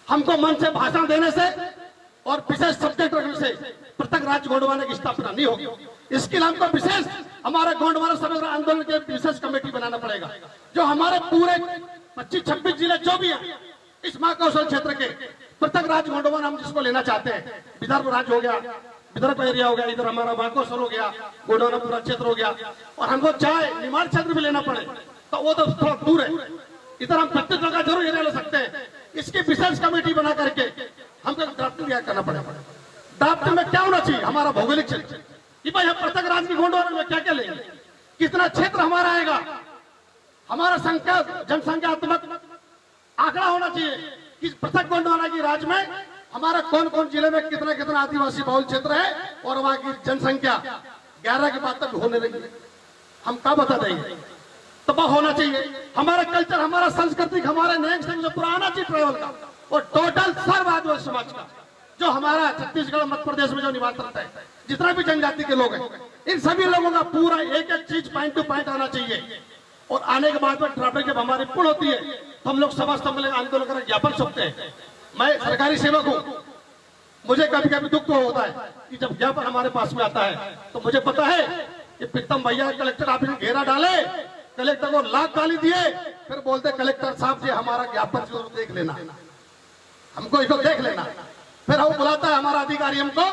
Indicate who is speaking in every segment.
Speaker 1: हमको मन से भाषण देने से और विशेष सब्जेक्ट रखने से पृथक राज्य गोंडवाना की स्थापना नहीं होगी। इसके लिए हमको विशेष हमारे गोंडवाना समग्र आंदोलन के विशेष कमेटी बनाना पड़ेगा, जो हमारे पूरे 25-26 जिले जो भी है इस महाकौशल क्षेत्र के पृथक राज्य गोंडवाना हम जिसको लेना चाहते हैं। विदर्भ राज्य हो गया, विदर्भ एरिया हो गया, इधर हमारा महाकौशल हो गया, गोंडवाना पूरा क्षेत्र हो गया, और हमको चाहे निमाड़ क्षेत्र भी लेना पड़े तो वो तो थोड़ा दूर है, इधर हम 25 जगह जरूर एरिया ले सकते हैं। इसकी विशेष कमेटी बना करके हमको ड्राफ्टिंग करना पड़ेगा। ड्राफ्टिंग में क्या होना चाहिए, हमारा भौगोलिक क्षेत्र कि भाई हम पृथक राज्य की गोंडवाना में क्या क्या लेंगे, कितना क्षेत्र हमारा आएगा, हमारा संख्या जनसंख्यात्मक आंकड़ा होना चाहिए कि पृथक गोंडवाना की राज्य में हमारा कौन कौन जिले में कितना कितना आदिवासी बहुल क्षेत्र है और वहां की जनसंख्या 11 के बाद तक होने लगी, हम क्या बता देंगे। तो वह होना चाहिए हमारा कल्चर, हमारा संस्कृति, हमारे नए जो पुराना चीज ट्रेवल का और टोटल सर्व आदिवासी समाज का जो हमारा छत्तीसगढ़ मध्य प्रदेश में जो निवास करता है, जितना भी जनजाति के लोग हैं, इन सभी लोगों का पूरा एक एक चीज पॉइंट टू पॉइंट आना चाहिए। और आने के बाद में ट्रैफिक जब हमारी पूर्ण होती है तो हम लोग सभा सम्मेलन आंदोलन कर ज्ञापन सौंपते हैं। मैं सरकारी सेवक हूँ, मुझे कभी कभी दुख तो होता है कि जब ज्ञापन हमारे पास में आता है तो मुझे पता है कि प्रीतम भैया कलेक्टर ऑफिस में घेरा डाले, कलेक्टर को लाख गाली दिए, फिर बोलते कलेक्टर साहब जी हमारा ज्ञापन जरूर देख लेना, हमको इसको देख लेना। फिर वो बुलाता है हमारा अधिकारी, हमको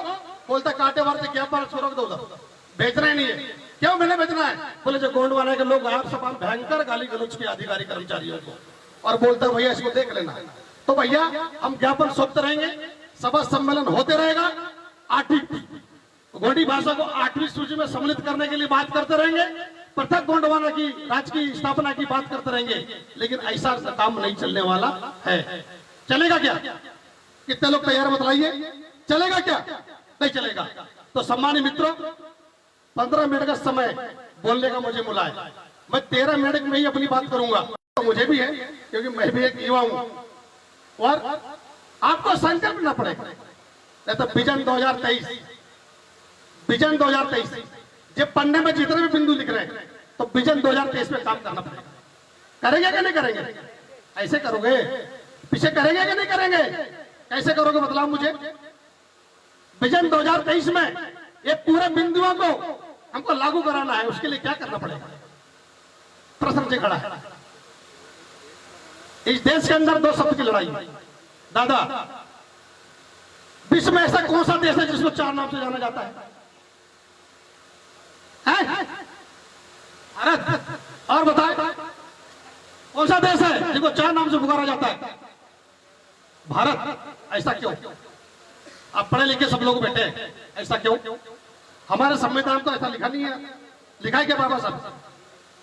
Speaker 1: बोलता कांटे वार से ज्ञापन छोड़ दो, भेजना ही नहीं है। क्यों मैंने भेजना है, बोले जो गोंडवाना के लोग आप सब भयंकर गाली गलौज के अधिकारी कर्मचारियों को, और बोलता भैया इसको देख लेना। तो भैया हम ज्ञापन सौंपते रहेंगे, सभा सम्मेलन होते रहेगा, 8वीं गोंडी भाषा को 8वीं सूची में सम्मिलित करने के लिए बात करते रहेंगे, पृथक गोंडवाना की राज्य की स्थापना की बात करते रहेंगे, लेकिन ऐसा काम नहीं चलने वाला है। चलेगा क्या, कितने लोग तैयार बतलाइए, चलेगा क्या, नहीं चलेगा। तो सम्मानित मित्रों, 15 मिनट का समय बोलने का मुझे मिला है, मैं 13 मिनट में ही अपनी बात करूंगा। तो मुझे भी है क्योंकि मैं भी एक युवा हूं और आपको संकल्प लेना पड़ेगा। नहीं तो विजन 2023 जब पन्ने में जितने भी बिंदु लिख रहे हैं तो विजन 2023 में काम करना पड़ेगा। करेंगे कि नहीं करेंगे, ऐसे करोगे, पीछे करेंगे कि नहीं करेंगे, कैसे करोगे बतलाओ मुझे। विजन 2023 में ये पूरे बिंदुओं को हमको लागू कराना है, उसके लिए क्या करना पड़ेगा, प्रश्न से खड़ा है। इस देश के अंदर 2 शब्द की लड़ाई दादा, विश्व में ऐसा कौन सा देश है जिसको 4 नाम से जाना जाता है? भारत। और बताए कौन सा देश है जिसको 4 नाम से पुकारा जाता है? भारत। ऐसा क्यों? आप पढ़े लिखे सब लोग बैठे हैं, ऐसा क्यों? हमारे संविधान तो ऐसा लिखा नहीं है, लिखा है क्या बाबा साहब?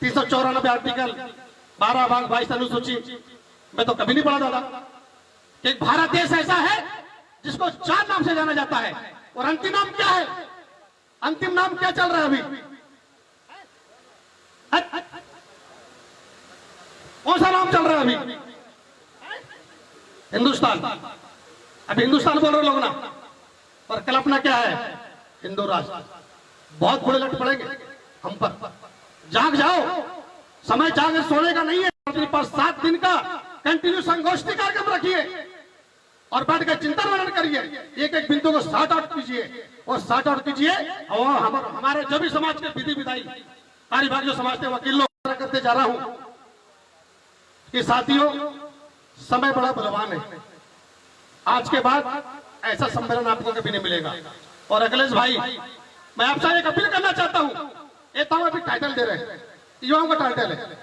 Speaker 1: 394 आर्टिकल, 12 भाग 22 अनुसूची, मैं तो कभी नहीं पढ़ा दादा कि भारत देश ऐसा है जिसको 4 नाम से जाना जाता है। और अंतिम नाम क्या है, अंतिम नाम क्या चल रहा है अभी? कौन सा नाम चल रहा है अभी? हिंदुस्तान। अभी हिंदुस्तान बोल रहे लोग ना, पर कल्पना क्या है? हिंदू राष्ट्र। बहुत बुरे लट पड़ेंगे हम पर। जाग जाओ, समय जाग सोने का नहीं है। अपने पास 7 दिन का कंटिन्यू संगोष्ठी कार्यक्रम रखिए और बैठ कर चिंतन मनन करिए, एक एक बिंदु को सॉर्ट आउट कीजिए और सॉर्ट आउट कीजिए। और हमारे जो भी समाज के विधि विधायी कार्यभाग जो समाज के वकील लोग करते जा रहा हूं कि साथियों, समय बड़ा बलवान है। आज के बाद ऐसा सम्मेलन आपको कभी नहीं मिलेगा। और अखिलेश भाई, मैं आपसे एक अपील करना चाहता हूं, ये तो अभी टाइटल दे रहे हैं, युवाओं का टाइटल है,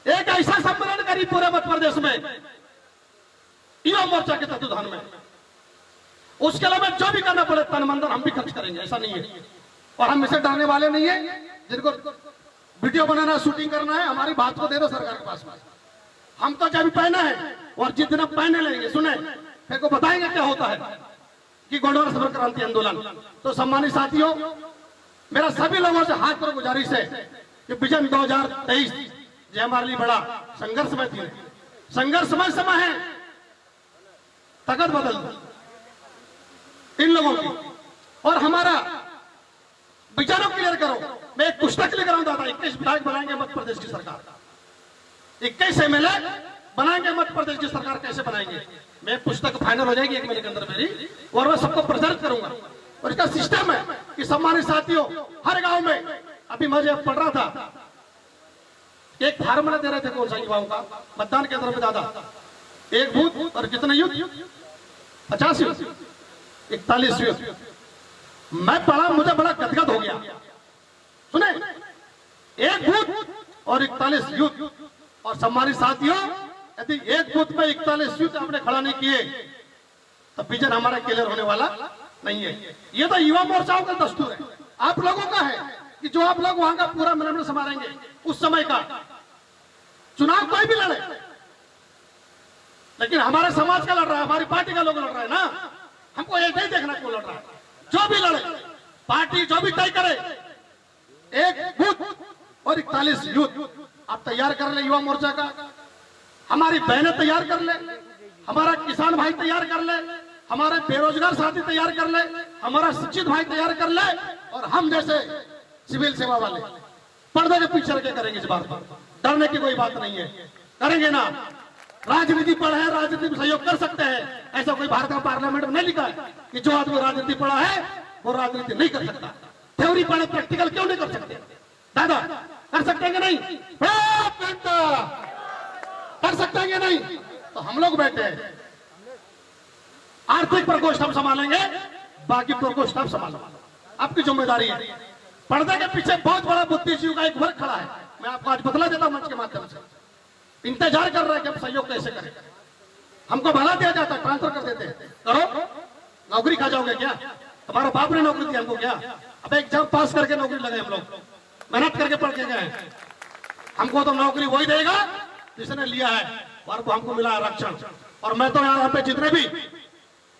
Speaker 1: एक ऐसा सम्मेलन करी पूरे मध्य प्रदेश में युवा मोर्चा के तत्वाधान में, उसके लिए जो भी करना पड़े तन मन धन हम भी खर्च करेंगे, ऐसा नहीं है। और हम इसे डरने वाले नहीं है। जिनको वीडियो बनाना, शूटिंग करना है, हमारी बात को दे दो सरकार के पास में, हम तो जब पहना है और जिस दिन पहने लेंगे, सुने फिर को बताएंगे क्या होता है कि गोंडवाना संपर्क क्रांति आंदोलन। तो सम्मानित साथियों, मेरा सभी लोगों से हाथ पर गुजारिश है कि विजन 2023 जो हमारे लिए बड़ा संघर्षमय थी, संघर्षमय समय है, ताकत बदल दो इन लोगों की और हमारा विचारों क्लियर करो। मैं एक पुस्तक लेकर आऊं दादा, 21 विधायक बनाएंगे मध्य प्रदेश की सरकार, 21 MLA बनाएंगे मध्य प्रदेश की सरकार कैसे बनाएंगे। मैं पुस्तक फाइनल हो जाएगी 1 महीने के अंदर मेरी, और मैं सबको प्रचारित करूंगा। और इसका सिस्टम है कि सम्मानित साथियों, हर गांव में, अभी मैं जब पढ़ रहा था एक फार्मूला दे रहे थे कौन सा युवाओं का मतदान केंद्र में, दादा एक बूथ और कितने यूथ, 50 यूथ, 41 यूथ। मैं पढ़ा, मुझे बड़ा गदगद हो गया। सुने, एक बूथ और 41 यूथ। और सम्मानित साथियों, यदि एक बूथ में 41 यूथ आपने खड़ा नहीं किए तो विजन हमारा क्लियर होने वाला नहीं है। ये तो युवा मोर्चाओं का दस्तूर है, आप लोगों का है कि जो आप लोग वहां का पूरा मिलन संभालेंगे। उस समय का चुनाव कोई भी लड़े, लेकिन हमारे समाज का लड़ रहा है, हमारी पार्टी का लोग लड़ रहा है ना, हमको ये नहीं देखना क्यों लड़ रहा है। जो भी लड़े, पार्टी जो भी तय करे, एक बूथ और 41 यूथ आप तैयार कर ले। युवा मोर्चा का हमारी बहनें तैयार कर ले, हमारा किसान भाई तैयार कर ले, हमारे बेरोजगार साथी तैयार कर ले, हमारा शिक्षित भाई तैयार कर ले, और हम जैसे सिविल सेवा वाले पर्दे के पीछे रखे करेंगे। इस बार डरने की कोई बात नहीं है, करेंगे ना। राजनीति पढ़ा है, राजनीति में सहयोग कर सकते हैं, ऐसा कोई भारत का पार्लियामेंट में नहीं लिखा है कि जो आदमी राजनीति पढ़ा है वो राजनीति नहीं कर सकता। थ्योरी पढ़े, प्रैक्टिकल क्यों नहीं कर सकते? दादा कर सकते हैं कि नहीं? कर सकते हैं कि नहीं? तो हम लोग बैठे हैं, आर्थिक प्रकोष्ठ हम संभालेंगे, बाकी प्रकोष्ठ आप संभालो, आपकी जिम्मेदारी है। पर्दे के पीछे बहुत बड़ा बुद्धिजीवी का एक वर्ग खड़ा है, मैं आपको आज बतला देता हूं मंच के माध्यम से। इंतजार कर रहा है कि हम सहयोग कैसे करें। हमको भला दिया जाता है, ट्रांसफर कर देते हैं, करो नौकरी खा जाओगे क्या? तुम्हारा बाप ने नौकरी दी हमको क्या? अब एग्जाम पास करके नौकरी लगे, हम लोग मेहनत करके पढ़ के गए। हमको तो नौकरी वही देगा जिसने लिया है, और वो हमको मिला आरक्षण। और मैं तो यहाँ पे जितने भी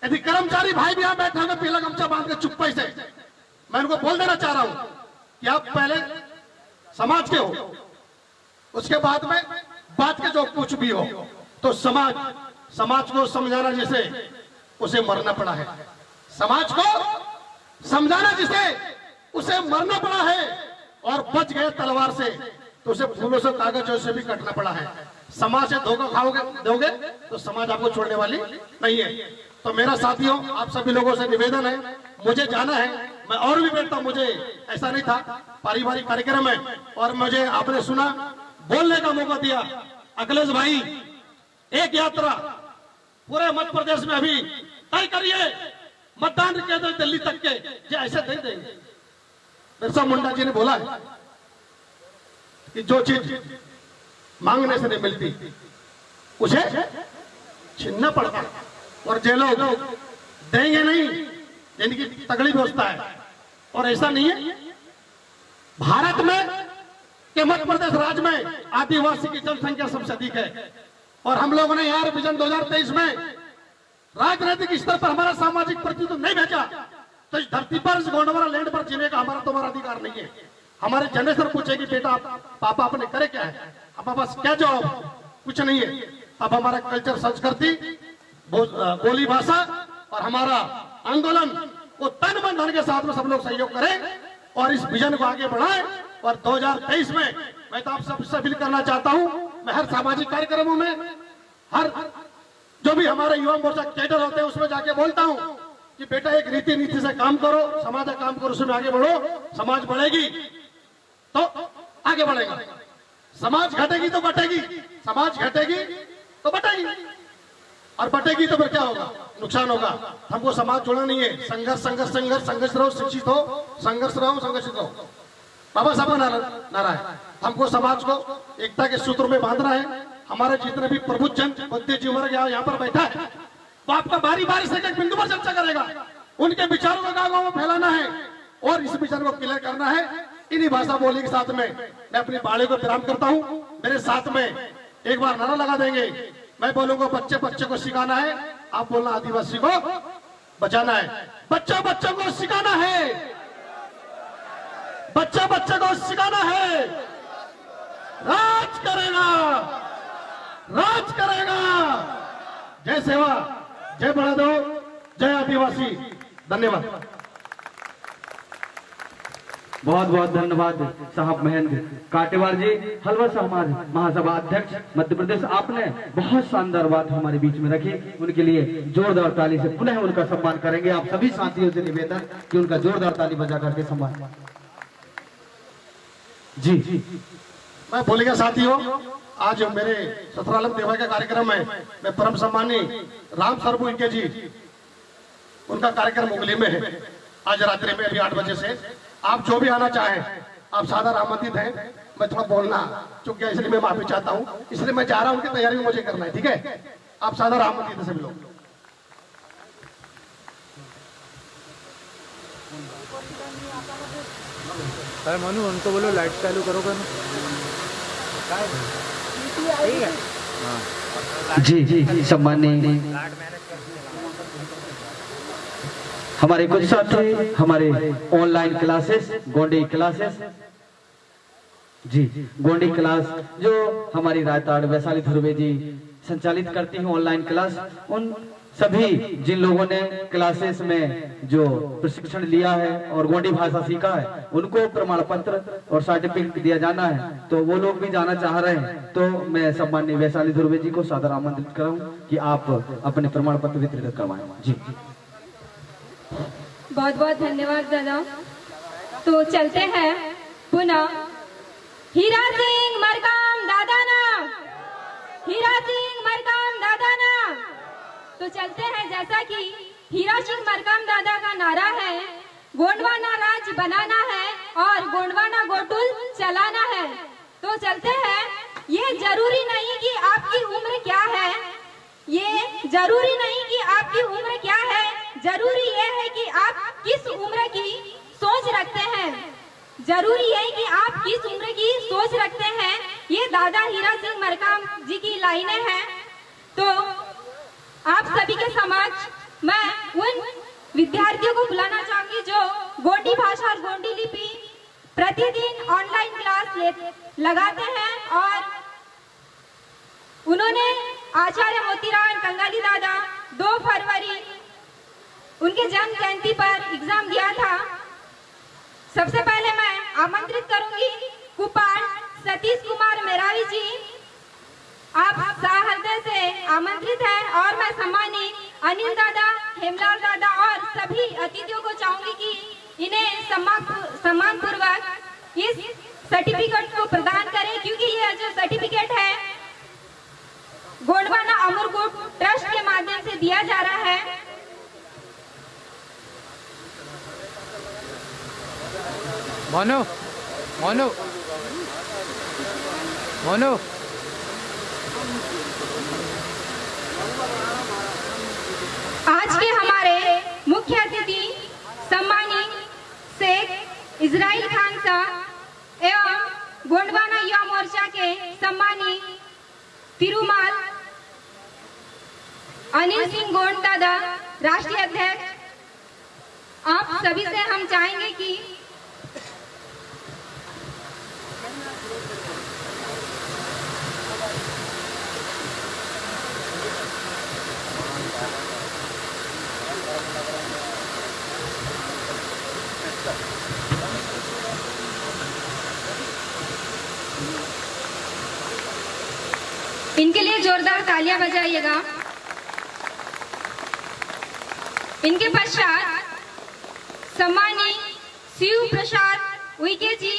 Speaker 1: यदि कर्मचारी भाई भी यहाँ बैठे हैं पीला गमछा बांध के चुप्पी से, मैं उनको बोल देना चाह रहा हूं कि आप पहले समाज के हो, उसके बाद में बात के जो कुछ भी हो, तो समाज को समझाना जिसे उसे मरना पड़ा है, समाज को समझाना जिसे उसे मरना पड़ा है, और बच गए तलवार से तो उसे फूलों से कागजों से भी कटना पड़ा है। समाज से धोखा खाओगे दोगे तो समाज आपको छोड़ने वाली नहीं है। तो मेरा साथियों, आप सभी लोगों से निवेदन है, मुझे जाना है, मैं और भी बैठता, मुझे ऐसा नहीं था, पारिवारिक कार्यक्रम है, और मुझे आपने सुना, बोलने का मौका दिया। अखिलेश भाई, एक यात्रा पूरे मध्य प्रदेश में अभी तय करिए, मतदान केंद्र दिल्ली तक के, जो ऐसे दे देंगे। बिरसा मुंडा जी ने बोला है कि जो चीज मांगने से नहीं मिलती उसे छीनना पड़ता है, और जो लोग देंगे नहीं, इनकी तगड़ी व्यवस्था है। और ऐसा नहीं है, भारत में के मध्य प्रदेश राज्य में आदिवासी की जनसंख्या सबसे अधिक है, और हम लोगों ने यार विजन 2023 में राजनीतिक स्तर पर हमारा सामाजिक प्रतिनिधित्व नहीं भेजा, तो इस धरती पर, इस गोंडवाना लैंड पर जीने का हमारा तुम्हारा अधिकार नहीं है। हमारे जनरेशन पूछेगी बेटा पापा आपने करे क्या है, हमारे पास क्या जवाब? कुछ नहीं है। अब हमारा कल्चर, संस्कृति, बोली भाषा और हमारा आंदोलन को तन मन धन के साथ में सब लोग सहयोग करें और इस विजन को आगे बढ़ाएं। और 2023 में मैं तो आप सबसे अपील करना चाहता हूं, मैं हर सामाजिक कार्यक्रमों में, हर जो भी हमारे युवा मोर्चा कैडर होते हैं उसमें जाके बोलता हूं कि बेटा एक रीति नीति से काम करो, समाज का काम करो, उसमें आगे बढ़ो। समाज बढ़ेगी तो आगे बढ़ेगा, समाज घटेगी तो बटेगी, समाज घटेगी तो बटेगी, और बटेगी तो फिर क्या होगा? नुकसान होगा। हमको समाज छोड़ना नहीं है। संघर्ष संघर्ष संघर्ष, संघर्ष रहो, शिक्षित हो, संघर्ष रहो, संघर्षित रहो, बाबा साहब का नारा है। हमको समाज को एकता के सूत्र में बांधना है। हमारे जितने भी प्रबुद्ध जन, बुद्धिजीवी वर्ग यहाँ पर बैठा है, तो आपका बारी बारी से एक बिंदु पर चर्चा करेगा, उनके विचारों को गांव में फैलाना है और इस विचार को क्लियर करना है। इन्हीं भाषा बोली के साथ में मैं अपनी बाड़ी को विराम करता हूं। मेरे साथ में एक बार नारा लगा देंगे, मैं बोलूंगा बच्चे बच्चे को सिखाना है, आप बोलना आदिवासी को बचाना है। बच्चा बच्चों को सिखाना है, बच्चा बच्चे को सिखाना है, राज करेगा, राज करेगा। जय सेवा, जय बड़ादो, जय आदिवासी। धन्यवाद।
Speaker 2: बहुत बहुत धन्यवाद साहब महेंद्र काटेवार जी, हलवा समाज महासभा अध्यक्ष मध्य प्रदेश। आपने बहुत शानदार बात हमारे बीच में रखी, उनके लिए जोरदार ताली से पुनः उनका सम्मान करेंगे। आप सभी साथियों से निवेदन कि उनका जोरदार ताली बजा करके सम्मान। जी
Speaker 1: मैं भूल गया साथियों, आज मेरे सतरालम देवा का कार्यक्रम है। मैं परम सम्मानी राम सरबू इनके जी, उनका कार्यक्रम मुगली में है आज रात्रि में अभी 8 बजे से। आप जो भी आना चाहें आप सादर आमंत्रित हैं। मैं थोड़ा बोलना चुक गया इसलिए मैं माफी चाहता हूं, इसलिए मैं जा रहा हूं, उनकी तैयारी मुझे करना है, ठीक है। आप सादर आमंत्रित हैं सभी लोग।
Speaker 3: अरे मनु उनको बोलो लाइट चालू करोगे ना। ठीक है
Speaker 2: जी सम्माननीय हमारे कुछ साथी हमारे ऑनलाइन क्लासेस गोंडी क्लासेस जी गोंडी क्लास जो हमारी रायताड़ वैशाली ध्रुवे जी संचालित करती हैं ऑनलाइन क्लास, उन सभी जिन लोगों ने क्लासेस में जो प्रशिक्षण लिया है और गोंडी भाषा सीखा है उनको प्रमाण पत्र और सर्टिफिकेट दिया जाना है, तो वो लोग भी जाना चाह रहे हैं। तो मैं सम्माननीय वैशाली ध्रुवे जी को सादर आमंत्रित कराऊं कि आप अपने प्रमाण पत्र वितरित करवाएं। जी
Speaker 4: बहुत बहुत धन्यवाद दादा। तो चलते हैं पुनः हीरा सिंह मरकाम दादा ना, हीरा सिंह मरकाम दादा ना। तो चलते हैं, जैसा कि हीरा सिंह मरकाम दादा का नारा है, गोंडवाना राज बनाना है और गोंडवाना गोटुल चलाना है। तो चलते हैं। ये जरूरी नहीं कि आपकी उम्र क्या है, ये जरूरी नहीं कि आपकी उम्र क्या है, जरूरी ये है कि आप किस उम्र की सोच रखते हैं। जरूरी है कि आप किस उम्र की सोच रखते हैं। ये दादा हीरा सिंह मरकाम जी की लाइनें हैं। तो आप सभी के समक्ष मैं उन विद्यार्थियों को बुलाना चाहूंगी जो गोंडी भाषा और गोंडी लिपि प्रतिदिन ऑनलाइन क्लास लगाते हैं और उन्होंने आचार्य मोतीराम कंगाली दादा 2 फरवरी उनके जन्म जयंती पर एग्जाम दिया था। सबसे पहले मैं आमंत्रित करूंगी कुपाल सतीश कुमार मेरावी जी, आप सहृदय से आमंत्रित हैं। और मैं सम्मानी अनिल दादा, हेमलाल दादा और सभी अतिथियों को चाहूंगी कि इन्हें सम्मान पूर्वक इस सर्टिफिकेट को प्रदान करें, क्योंकि यह जो सर्टिफिकेट है गोंडवाना अमरकोट ट्रस्ट के माध्यम से दिया जा रहा है।
Speaker 3: मोनो मोनो मोनो
Speaker 4: आज के हमारे मुख्य अतिथि सम्मानी शेख इजराइल खान साहब एवं गोंडवाना युवा मोर्चा के सम्मानी तिरुमाल अनिल सिंह गोंड दादा राष्ट्रीय अध्यक्ष। आप सभी से हम चाहेंगे कि इनके लिए जोरदार तालियां बजाइएगा। इनके पश्चात सम्मानी शिव प्रसाद उइके जी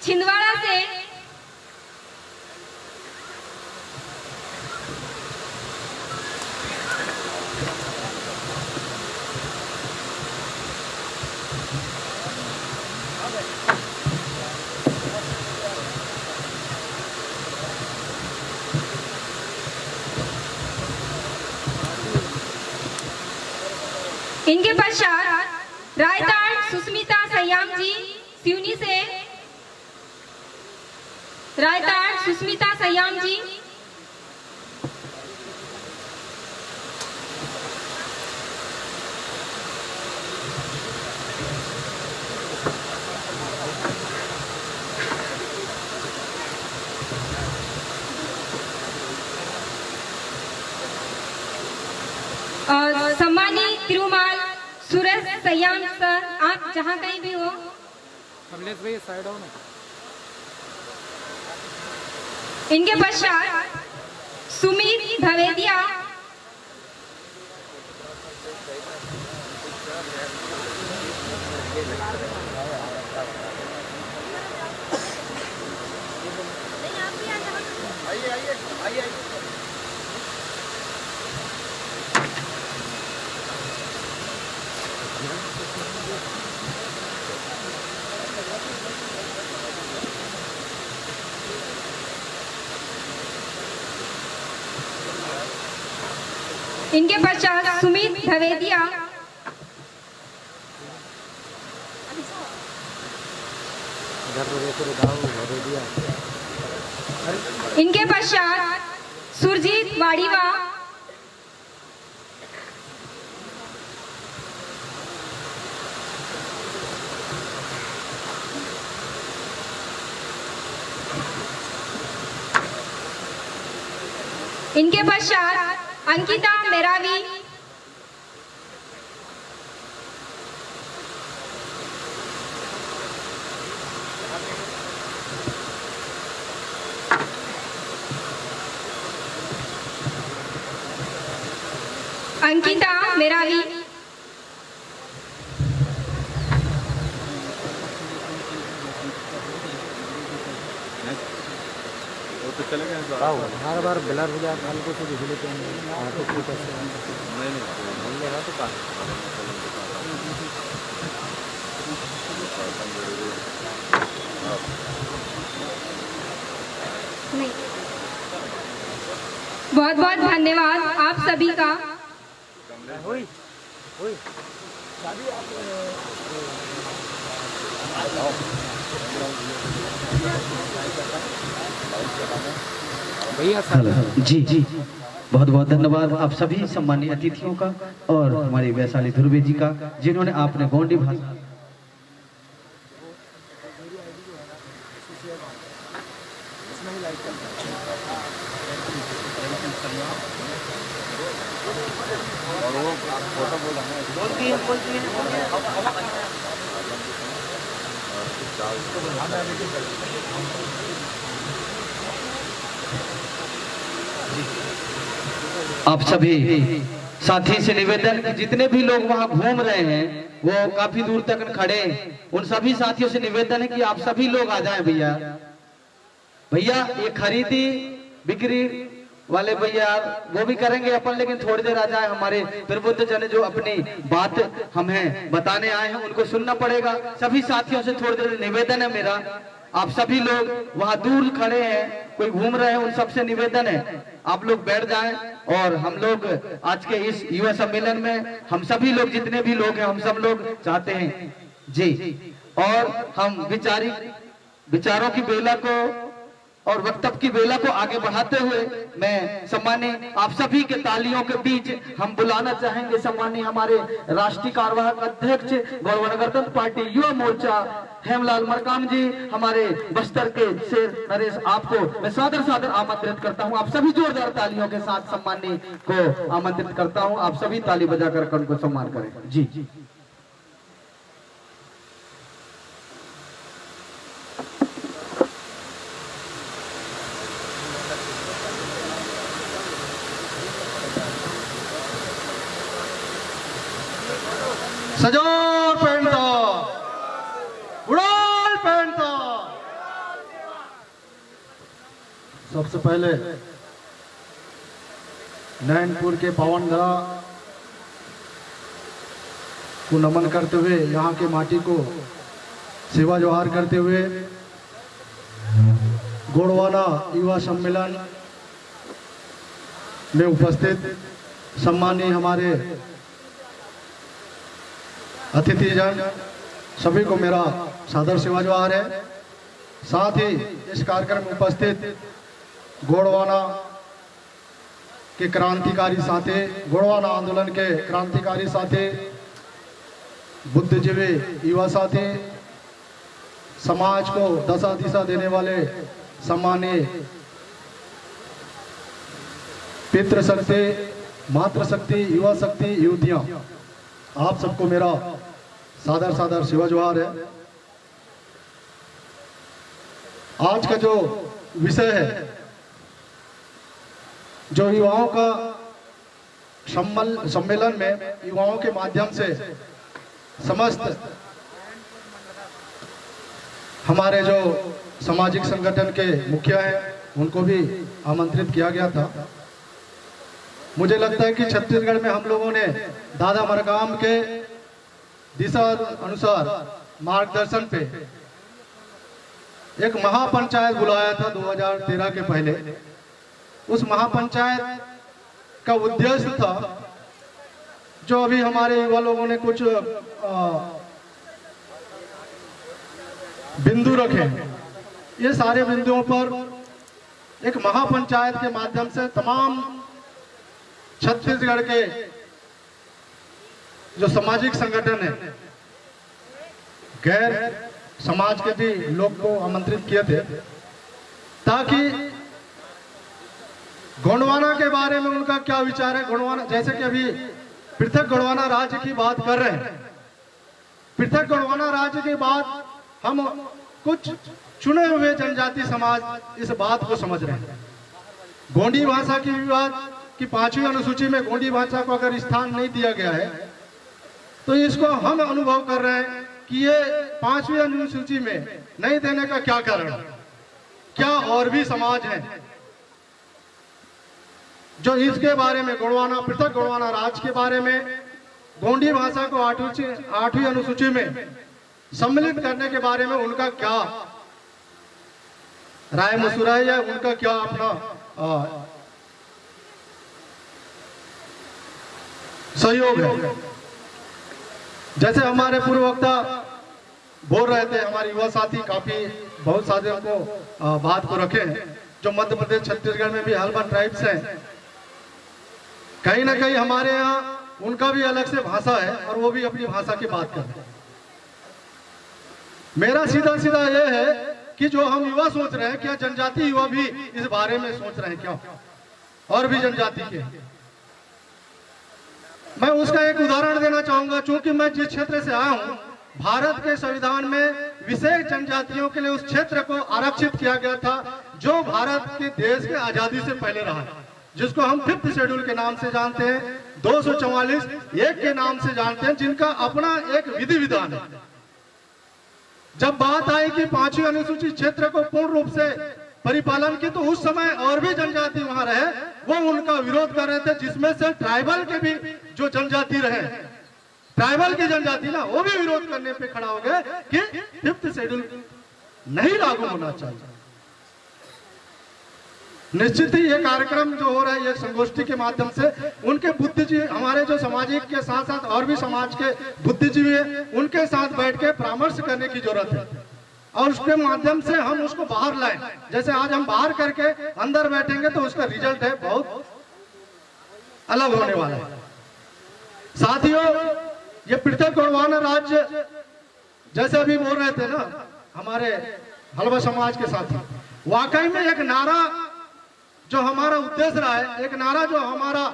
Speaker 4: छिंदवाड़ा से इनके पश्चात रायताड़ सुस्मिता सयाम जी सिवनी से, रायताड़ सुस्मिता सयाम जी, और सम्मानी तिरुमाल सुरेश सयाम सर, आप जहां कहीं भी हो
Speaker 3: कमलेश भाई साइड आओ ना।
Speaker 4: इनके पश्चात सुमित भवेदिया, इनके पश्चात सुमित भवेदिया, इनके पश्चात सुरजीत वाड़ीवा, इनके पश्चात अंकिता मेरावी, अंकिता मेरावी,
Speaker 3: हर बार ब्लर हो जाता है, हल्को से दिख लेते हैं ऑटो क्लिक करते हैं। नहीं लगा तो कहाँ
Speaker 4: बहुत बहुत धन्यवाद आप सभी का।
Speaker 3: हुई हुई भैया
Speaker 2: जी जी, बहुत बहुत धन्यवाद आप सभी सम्मानित अतिथियों का और हमारे वैशाली ध्रुवे जी का, जिन्होंने आपने गोंडी भाषा आप सभी साथी से निवेदन कि जितने भी लोग वहां घूम रहे हैं वो काफी दूर तक खड़े हैं, उन सभी साथियों से निवेदन है कि आप सभी लोग आ जाएं भैया। भैया ये खरीदी बिक्री वाले भैया वो भी करेंगे अपन, लेकिन थोड़ी देर आ जाए। हमारे प्रबुद्ध जन जो अपनी बात हमें बताने आए हैं उनको सुनना पड़ेगा। सभी साथियों से थोड़ी देर निवेदन है मेरा, आप सभी लोग वहां दूर खड़े हैं, कोई घूम रहे हैं, उन सबसे निवेदन है आप लोग बैठ जाएं। और हम लोग आज के इस युवा सम्मेलन में हम सभी लोग जितने भी लोग हैं हम सब लोग चाहते हैं जी, और हम विचारों की बेला को और वक्तव्य की बेला को आगे बढ़ाते हुए मैं सम्मानीय आप सभी के तालियों के बीच हम बुलाना चाहेंगे सम्मानीय हमारे राष्ट्रीय कार्यवाहक अध्यक्ष गौरव गणतंत्र पार्टी युवा मोर्चा हेमलाल मरकाम जी, हमारे बस्तर के शेर नरेश, आपको मैं सादर सादर आमंत्रित करता हूं। आप सभी जोरदार तालियों के साथ सम्मानीय को आमंत्रित करता हूं। आप सभी ताली बजाकर उनको सम्मान करें जी।
Speaker 1: सजोर पहनता उड़ाल पहनता। सबसे पहले नैनपुर के पावन धरा को नमन करते हुए, यहाँ के माटी को सेवा जोहार करते हुए गोंडवाना युवा सम्मेलन में उपस्थित सम्मानीय हमारे अतिथिजन सभी को मेरा सादर सेवा जोहार है। साथ ही इस कार्यक्रम में उपस्थित गोंडवाना के क्रांतिकारी साथी, गोंडवाना आंदोलन के क्रांतिकारी साथी, बुद्धिजीवी युवा साथी, समाज को दशा दिशा देने वाले सम्मानीय पितृशक्ति, मातृशक्ति, युवा शक्ति, युवतियां, आप सबको मेरा सादर सादर सेवा जोहार है। आज का जो विषय है, जो युवाओं का सम्मेलन में युवाओं के माध्यम से समस्त हमारे जो सामाजिक संगठन के मुखिया हैं उनको भी आमंत्रित किया गया था। मुझे लगता है कि छत्तीसगढ़ में हम लोगों ने दादा मरकाम के दिशा अनुसार मार्गदर्शन पे एक महापंचायत बुलाया था 2013 के पहले। उस महापंचायत का उद्देश्य था, जो अभी हमारे युवा लोगों ने कुछ बिंदु रखे, ये सारे बिंदुओं पर एक महापंचायत के माध्यम से तमाम छत्तीसगढ़ के जो सामाजिक संगठन है, गैर समाज के भी लोग को आमंत्रित किए थे, ताकि गोंडवाना के बारे में उनका क्या विचार है। गोंडवाना, जैसे कि अभी पृथक गोंडवाना राज्य की बात कर रहे हैं, पृथक गोंडवाना राज्य के बाद हम कुछ चुने हुए जनजाति समाज इस बात को समझ रहे हैं। गोंडी भाषा की विवाद की 5वीं अनुसूची में गोंडी भाषा को अगर स्थान नहीं दिया गया है, तो इसको हम अनुभव कर रहे हैं कि ये 5वीं अनुसूची में नहीं देने का क्या कारण, क्या और भी समाज हैं जो इसके बारे में, गोंडवाना, पृथक गोंडवाना राज्य के बारे में, गोंडी भाषा को 8वीं अनुसूची में सम्मिलित करने के बारे में उनका क्या राय मशुरा है, या उनका क्या अपना सहयोग है। जैसे हमारे पूर्व वक्ता बोल रहे थे, हमारे युवा साथी काफी बहुत सारे को बात को रखे हैं, जो मध्य प्रदेश छत्तीसगढ़ में भी हल्बा ट्राइब्स हैं। कहीं ना कहीं हमारे यहाँ उनका भी अलग से भाषा है और वो भी अपनी भाषा की बात करते हैं। मेरा सीधा सीधा ये है कि जो हम युवा सोच रहे हैं, क्या जनजाति युवा भी इस बारे में सोच रहे हैं क्या, और भी जनजाति के। मैं उसका एक उदाहरण देना चाहूंगा। चूंकि मैं जिस क्षेत्र से आया हूं, भारत के संविधान में विशेष जनजातियों के लिए उस क्षेत्र को आरक्षित किया गया था, जो भारत के देश के आजादी से पहले रहा, जिसको हम 5th शेड्यूल के नाम से जानते हैं, 244 एक के नाम से जानते हैं, जिनका अपना एक विधि विधान है। जब बात आई कि 5वीं अनुसूचित क्षेत्र को पूर्ण रूप से परिपालन की, तो उस समय और भी जनजाति वहां रहे, वो उनका विरोध कर रहे थे, जिसमें से ट्राइबल के भी जो जनजाति रहे, ट्राइबल की जनजाति ना, वो भी विरोध करने पे खड़ा हो गए कि 5th शेड्यूल नहीं लागू होना चाहिए। निश्चित ही ये कार्यक्रम जो हो रहा है, ये संगोष्ठी के माध्यम से उनके बुद्धिजीवी, हमारे जो सामाजिक के साथ साथ और भी समाज के बुद्धिजीवी है, उनके साथ बैठ के परामर्श करने की जरूरत है, और उसके माध्यम से हम उसको बाहर लाएं। जैसे आज हम बाहर करके अंदर बैठेंगे तो उसका रिजल्ट है बहुत अलग होने वाला है। साथियों, ये पृथक गोंडवाना राज्य, जैसे अभी बोल रहे थे ना हमारे हल्बा समाज के साथी, वाकई में एक नारा जो हमारा उद्देश्य रहा है, एक नारा जो हमारा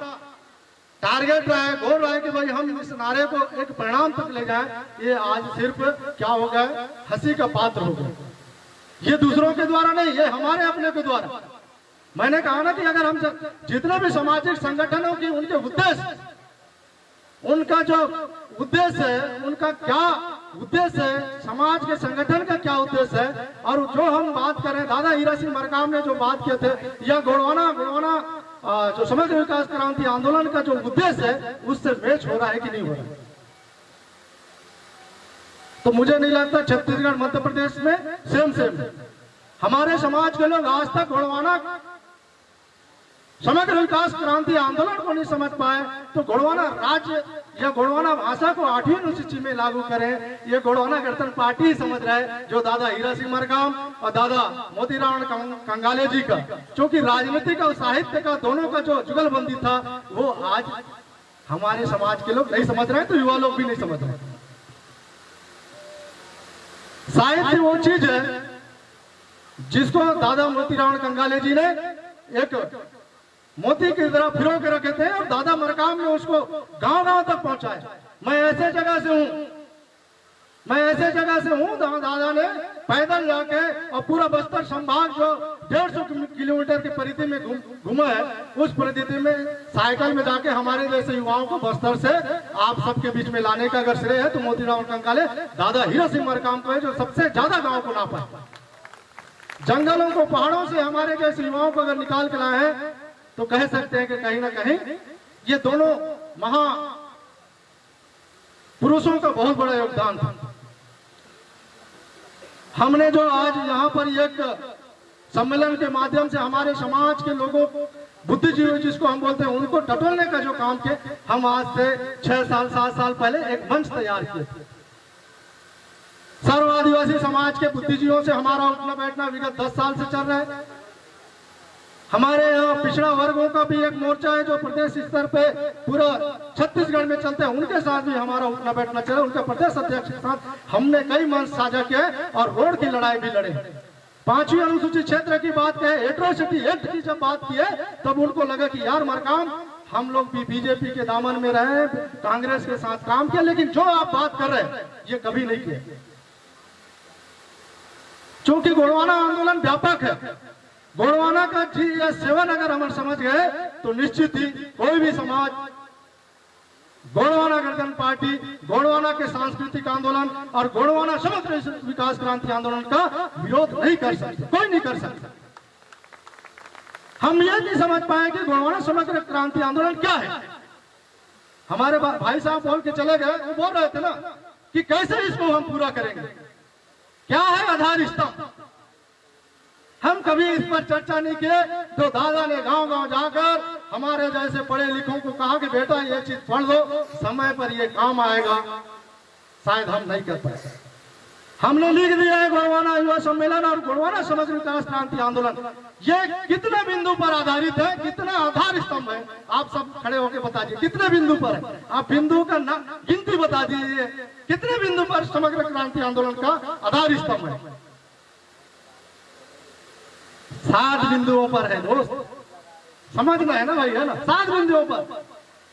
Speaker 1: टारगेट रहा है, गोल रहा है कि भाई हम इस नारे को एक परिणाम तक ले जाएं, ये आज सिर्फ क्या हो गया, हंसी का पात्र हो गया। ये दूसरों के द्वारा नहीं, ये हमारे अपने के द्वारा। मैंने कहा ना कि अगर हम जितने भी सामाजिक संगठनों की उनके उद्देश्य, उनका जो उद्देश्य है, उनका क्या उद्देश्य है, समाज के संगठन का क्या उद्देश्य है, और जो हम बात करें, दादा हीरा सिंह मरकाम ने जो बात किए थे, या गोंडवाना जो समग्र विकास क्रांति आंदोलन का जो उद्देश्य है, उससे मैच हो रहा है कि नहीं हो रहा है। तो मुझे नहीं लगता छत्तीसगढ़ मध्य प्रदेश में सेम है। हमारे समाज के लोग आज तक गोंडवाना समग्र विकास क्रांति आंदोलन को नहीं समझ पाए, तो गोंडवाना राज्य या गोंडवाना भाषा को 8वीं अनुसूची में लागू करें, ये गोंडवाना गणतंत्र पार्टी ही समझ रहा है, जो दादा हीरा सिंह मरकाम और दादा मोतीराम कंगाले जी का, क्योंकि राजनीतिक और साहित्य का दोनों का जो जुगलबंदी था, वो आज हमारे समाज के लोग नहीं समझ रहे हैं, तो युवा लोग भी नहीं समझ रहे। साहित्य वो चीज है जिसको दादा मोतीराम कंगाले जी ने एक मोती की तरह फिरो के रखे थे, और दादा मरकाम ने उसको गांव-गांव तक पहुंचाया। मैं ऐसे जगह से हूं, दादा ने पैदल जाके और पूरा बस्तर संभाग जो 150 किलोमीटर की परिधि में घूमा है, उस परिधि में साइकिल में जाके हमारे जैसे युवाओं को बस्तर से आप सबके बीच में लाने का अगर श्रेय है तो मोतीराम कंकाले दादा हीरा सिंह मरकाम को है, जो सबसे ज्यादा गाँव को नापा है। जंगलों को पहाड़ों से हमारे जैसे युवाओं को अगर निकाल के लाए हैं तो कह सकते हैं कि कहीं ना कहीं ये दोनों महा पुरुषों का बहुत बड़ा योगदान था। हमने जो आज यहाँ पर एक सम्मेलन के माध्यम से हमारे समाज के लोगों को, बुद्धिजीवी जिसको हम बोलते हैं, उनको टटोलने का जो काम किए, हम आज से 6 साल 7 साल पहले एक मंच तैयार किए थे। सर्व आदिवासी समाज के बुद्धिजीवियों से हमारा उठना बैठना विगत 10 साल से चल रहा है। हमारे यहाँ पिछड़ा वर्गों का भी एक मोर्चा है जो प्रदेश स्तर पे पूरा छत्तीसगढ़ में चलते हैं, उनके साथ भी हमारा उठना बैठना चला। उनके प्रदेश अध्यक्ष के साथ हमने कई मंच साझा किए और रोड की लड़ाई भी लड़े। 5वीं अनुसूचित क्षेत्र की बात कहे, एट्रोसिटी एक्ट की जब बात की है, तब उनको लगा कि यार मरकाम, हम लोग भी बीजेपी के दामन में रहे, कांग्रेस के साथ काम किया, लेकिन जो आप बात कर रहे हैं ये कभी नहीं किया। क्योंकि गोंडवाना आंदोलन व्यापक है। गोंडवाना का सेवन अगर हम समझ गए तो निश्चित ही कोई भी समाज गोंडवाना गणतंत्र पार्टी, गोंडवाना के सांस्कृतिक आंदोलन और गोंडवाना समग्र विकास क्रांति आंदोलन का विरोध नहीं कर सकते, कोई नहीं कर सकता। हम ये नहीं समझ पाए कि गोंडवाना समग्र क्रांति आंदोलन क्या है। हमारे भाई साहब बोल के चले गए, वो बोल रहे थे ना कि कैसे इसको हम पूरा करेंगे, क्या है आधार स्तंभ। हम कभी इस पर चर्चा नहीं किए। तो दादा ने गांव गांव जाकर हमारे जैसे पढ़े लिखों को कहा कि बेटा ये चीज पढ़ लो, समय पर ये काम आएगा। शायद हम नहीं कर पाए। हमने लिख दिया है गोंडवाना युवा सम्मेलन और गोंडवाना समग्र विकास क्रांति आंदोलन, ये कितने बिंदु पर आधारित है, कितना आधार स्तंभ है, आप सब खड़े होकर बता दीजिए कितने बिंदु पर है। आप बिंदु का गिनती बता दीजिए, कितने बिंदु पर समग्र क्रांति आंदोलन का आधार स्तंभ है। 7 बिंदुओं पर है दोस्त, समझना है ना भाई, है ना। 7 बिंदुओं पर।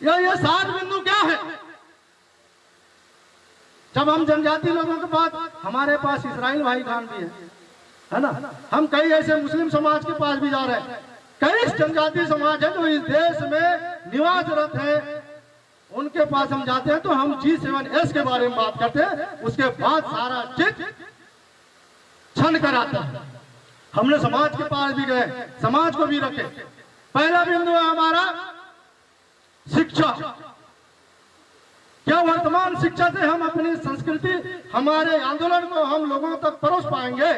Speaker 1: ये 7 बिंदु क्या है? जब हम जनजाति लोगों के पास, हमारे पास इस्राइल भाई खान भी है ना। हम कई ऐसे मुस्लिम समाज के पास भी जा रहे हैं। कई जनजाति समाज है जो इस देश में निवासरत है, उनके पास हम जाते हैं तो हम G7S के बारे में बात करते हैं, उसके बाद सारा चिट छन कर आता है। हमने समाज के पास भी गए, समाज को भी रखे। पहला बिंदु है हमारा शिक्षा। क्या वर्तमान शिक्षा से हम अपनी संस्कृति, हमारे आंदोलन को हम लोगों तक परोस पाएंगे?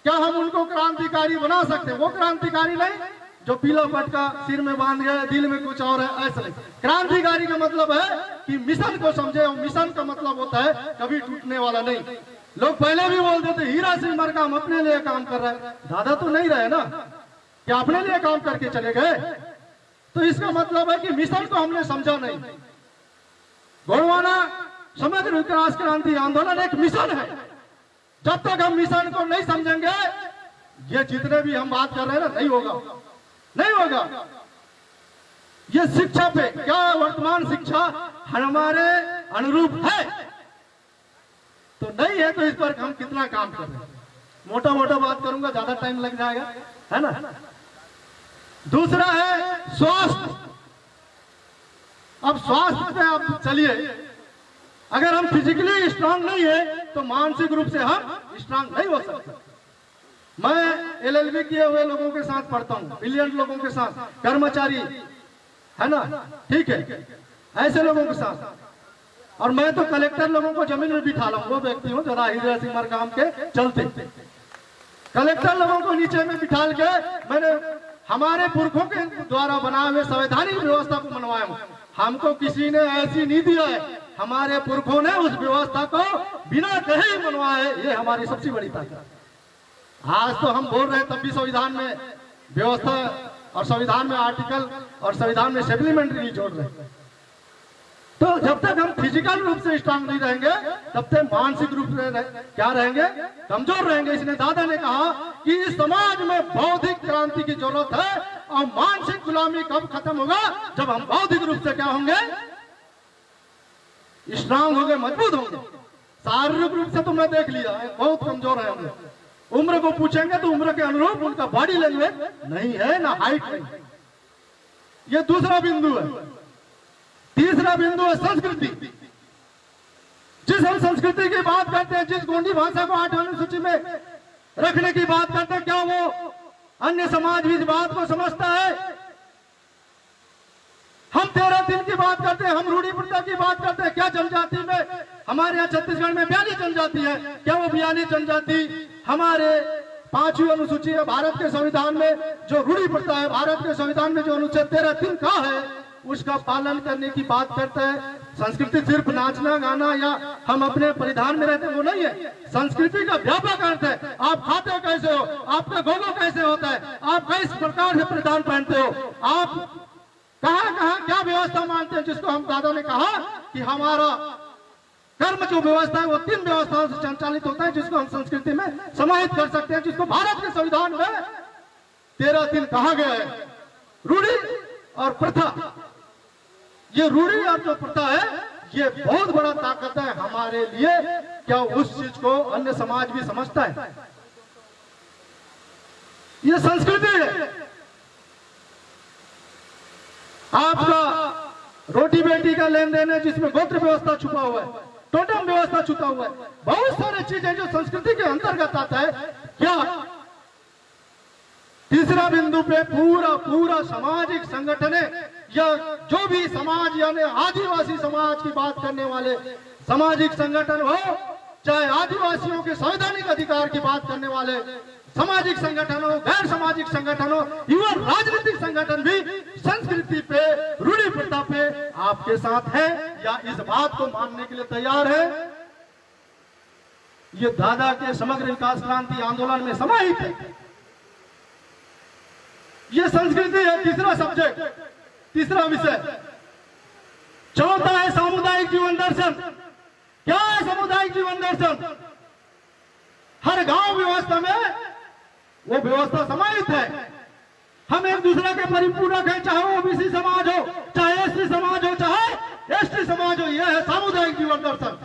Speaker 1: क्या हम उनको क्रांतिकारी बना सकते हैं? वो क्रांतिकारी नहीं जो पीला पटका सिर में बांध गए, दिल में कुछ और है, ऐसा नहीं। क्रांतिकारी का मतलब है कि मिशन को समझे, और मिशन का मतलब होता है कभी टूटने वाला नहीं। लोग पहले भी बोलते थे हीरा सिंह मरकाम अपने लिए काम कर रहा है, दादा तो नहीं रहे ना, क्या अपने लिए काम करके चले गए? तो इसका मतलब है कि मिशन को हमने समझा नहीं। गोंडवाना समग्र विकास क्रांति आंदोलन एक मिशन है। जब तक हम मिशन को नहीं समझेंगे, ये जितने भी हम बात कर रहे हैं ना, नहीं होगा, नहीं होगा। ये शिक्षा पे, क्या वर्तमान शिक्षा हमारे अनुरूप है? तो नहीं है, तो इस पर हम कितना काम कर रहे हैं। मोटा मोटा बात करूंगा, ज्यादा टाइम लग जाएगा, है ना। दूसरा है स्वास्थ्य। अब स्वास्थ्य पे आप चलिए, अगर हम फिजिकली स्ट्रांग नहीं है तो मानसिक रूप से हम स्ट्रांग नहीं हो सकते। मैं LLB किए हुए लोगों के साथ पढ़ता हूँ, ब्रिलियंट लोगों के साथ, कर्मचारी, है ना, ठीक है, ऐसे लोगों के साथ। और मैं तो कलेक्टर लोगों को जमीन में बिठा लाऊं, वो व्यक्ति हूँ जरा हीरा सिंह मरकाम के चलते। कलेक्टर लोगों को नीचे में बिठा के मैंने हमारे पुरखों के द्वारा बनाए हुए संवैधानिक व्यवस्था को मनवाया हूँ। हमको किसी ने ऐसी नहीं दिया है, हमारे पुरखों ने उस व्यवस्था को बिना कहे ही मनवाया है। ये हमारी सबसे बड़ी ताकत। आज तो हम बोल रहे हैं, तब भी संविधान में व्यवस्था और संविधान में आर्टिकल और संविधान में सप्लीमेंट्री नहीं जोड़ रहे। तो जब तक हम फिजिकल रूप से स्ट्रांग नहीं रहेंगे, तब तक मानसिक रूप से क्या रहेंगे? कमजोर रहेंगे। इसने दादा ने कहा कि इस समाज में बौद्धिक क्रांति की जरूरत है, और मानसिक गुलामी कब खत्म होगा? जब हम बौद्धिक रूप से क्या होंगे? स्ट्रांग होंगे, मजबूत होंगे। शारीरिक रूप से तो मैं देख लिया है, बहुत कमजोर है हम लोग। उम्र को पूछेंगे तो उम्र के अनुरूप उनका बॉडी लैंग्वेज नहीं है, ना हाइट नहीं। ये दूसरा बिंदु है। तीसरा बिंदु है संस्कृति। जिस हम संस्कृति की बात करते हैं, जिस गोंडी भाषा को 8वीं अनुसूची में रखने की बात करते हैं, क्या वो अन्य समाज भी इस बात को समझता है? हम 13 दिन की बात करते हैं, हम रूढ़ी प्रथा की बात करते हैं। क्या जनजाति में हमारे यहाँ छत्तीसगढ़ में 42 जनजाति है, क्या वो 42 जनजाति हमारे 5वीं अनुसूची है भारत के संविधान में जो रूढ़ी प्रथा है, भारत के संविधान में जो अनुच्छेद 13(3) का है, उसका पालन करने की बात करते हैं? संस्कृति सिर्फ नाचना गाना या हम अपने परिधान में रहते हैं वो नहीं है। संस्कृति का व्यापक अर्थ है। आप खाते कैसे हो, आपका गोगो कैसे होता है, आप किस प्रकार से परिधान पहनते हो, आप कहाँ कहाँ क्या व्यवस्था मानते हैं, जिसको हम दादा ने कहा कि हमारा कर्म जो व्यवस्था है वो 3 व्यवस्थाओं से संचालित होता है, जिसको हम संस्कृति में समाहित कर सकते हैं, जिसको भारत के संविधान में 13(3) कहा गया है। रूढ़ी और प्रथा, ये रूढ़ी और जो प्रथा है ये बहुत बड़ा ताकत है हमारे लिए। क्या उस चीज को अन्य समाज भी समझता है? ये संस्कृति है। आपका रोटी बेटी का लेन देन है जिसमें गोत्र व्यवस्था छुपा हुआ है, टोटम व्यवस्था छुपा हुआ है, बहुत सारे चीजें जो संस्कृति के अंतर्गत आता है। क्या तीसरा बिंदु पे पूरा सामाजिक संगठन है, या जो भी समाज यानी आदिवासी समाज की बात करने वाले सामाजिक संगठन हो, चाहे आदिवासियों के संवैधानिक अधिकार की बात करने वाले सामाजिक संगठन हो, गैर सामाजिक संगठन हो, इवन राजनीतिक संगठन भी संस्कृति पे, रूढ़ी प्रथा पे आपके साथ है या इस बात को मानने के लिए तैयार है? ये दादा के समग्र विकास क्रांति आंदोलन में समाहित है। ये संस्कृति है तीसरा सब्जेक्ट, तीसरा विषय। चौथा है सामुदायिक जीवन दर्शन। क्या है सामुदायिक जीवन दर्शन? हर गांव व्यवस्था में वो व्यवस्था समाहित है। हम एक दूसरे के परिपूरक है, चाहे वो ओबीसी समाज हो, चाहे एससी समाज हो, चाहे एसटी समाज हो। यह है सामुदायिक जीवन दर्शन।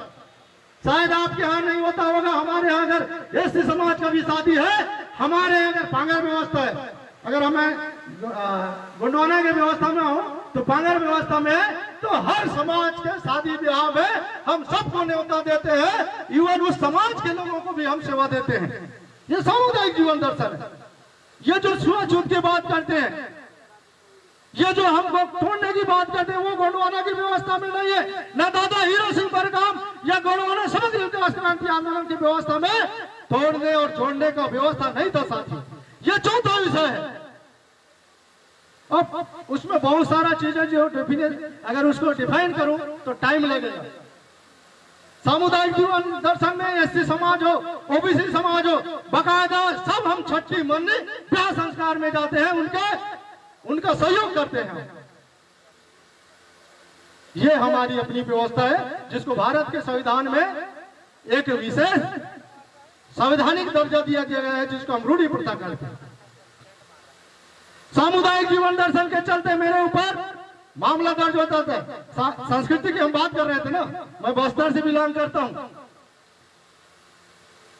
Speaker 1: शायद आपके यहाँ नहीं होता होगा, हमारे यहाँ अगर एससी समाज का भी शादी है, हमारे यहाँ अगर पांगर व्यवस्था है, अगर हमें गोंडवाना की व्यवस्था में हो तो पांगर व्यवस्था में है, तो हर समाज के शादी ब्याह में हम सबको न्योता देते हैं, इवन उस समाज के लोगों को भी हम सेवा देते हैं। ये सामुदायिक जीवन दर्शन है। ये जो छुआछूत की बात करते हैं, ये जो हमको तोड़ने की बात करते हैं, वो गोंडवाना की व्यवस्था में नहीं है। न दादा हीरो सिंह बड़काम या गोंडवाना समग्र विकास क्रांति आंदोलन की व्यवस्था में तोड़ने और जोड़ने का व्यवस्था नहीं था साथी। ये चौथा विषय है। अब उसमें बहुत सारा चीजें जो अगर उसको डिफाइन करूं तो टाइम लगेगा। सामुदायिक जीवन दर्शन में एससी समाज हो, ओबीसी समाज हो, बकायदा सब हम छठी मन्नी ब्याह संस्कार में जाते हैं, उनका सहयोग करते हैं। ये हमारी अपनी व्यवस्था है, जिसको भारत के संविधान में एक विशेष संवैधानिक दर्जा दिया गया है, जिसको हम रूढ़ी प्रथा कहते हैं। सामुदायिक जीवन दर्शन के चलते मेरे ऊपर मामला दर्ज होता था। संस्कृति की हम बात कर रहे थे ना, मैं बस्तर से बिलोंग करता हूं,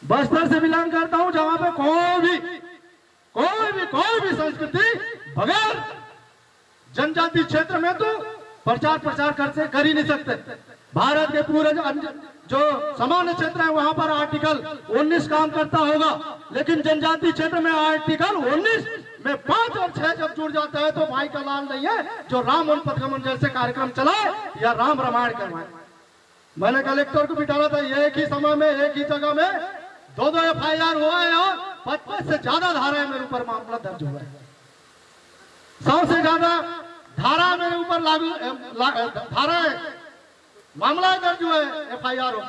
Speaker 1: बस्तर से बिलोंग करता हूं, जहां पे कोई भी संस्कृति बगैर जनजाति क्षेत्र में तो प्रचार कर ही नहीं सकते। भारत के पूरे जो सामान्य क्षेत्र है वहां पर आर्टिकल 19 काम करता होगा, लेकिन जनजाति क्षेत्र में आर्टिकल 19 में 5 और 6 जब जुड़ जाता है तो भाई का लाल नहीं है जो राम वन पथगमन जैसे कार्यक्रम चलाए या राम रामायण करवाए। मैंने कलेक्टर को बिठाना था, एक ही समय में एक ही जगह में 2 FIR हुआ है और 55 से ज्यादा धाराएं मेरे ऊपर मामला दर्ज हुआ है। 100 से ज्यादा धारा मेरे ऊपर धाराएं मामला दर्ज हुआ है FIR हो।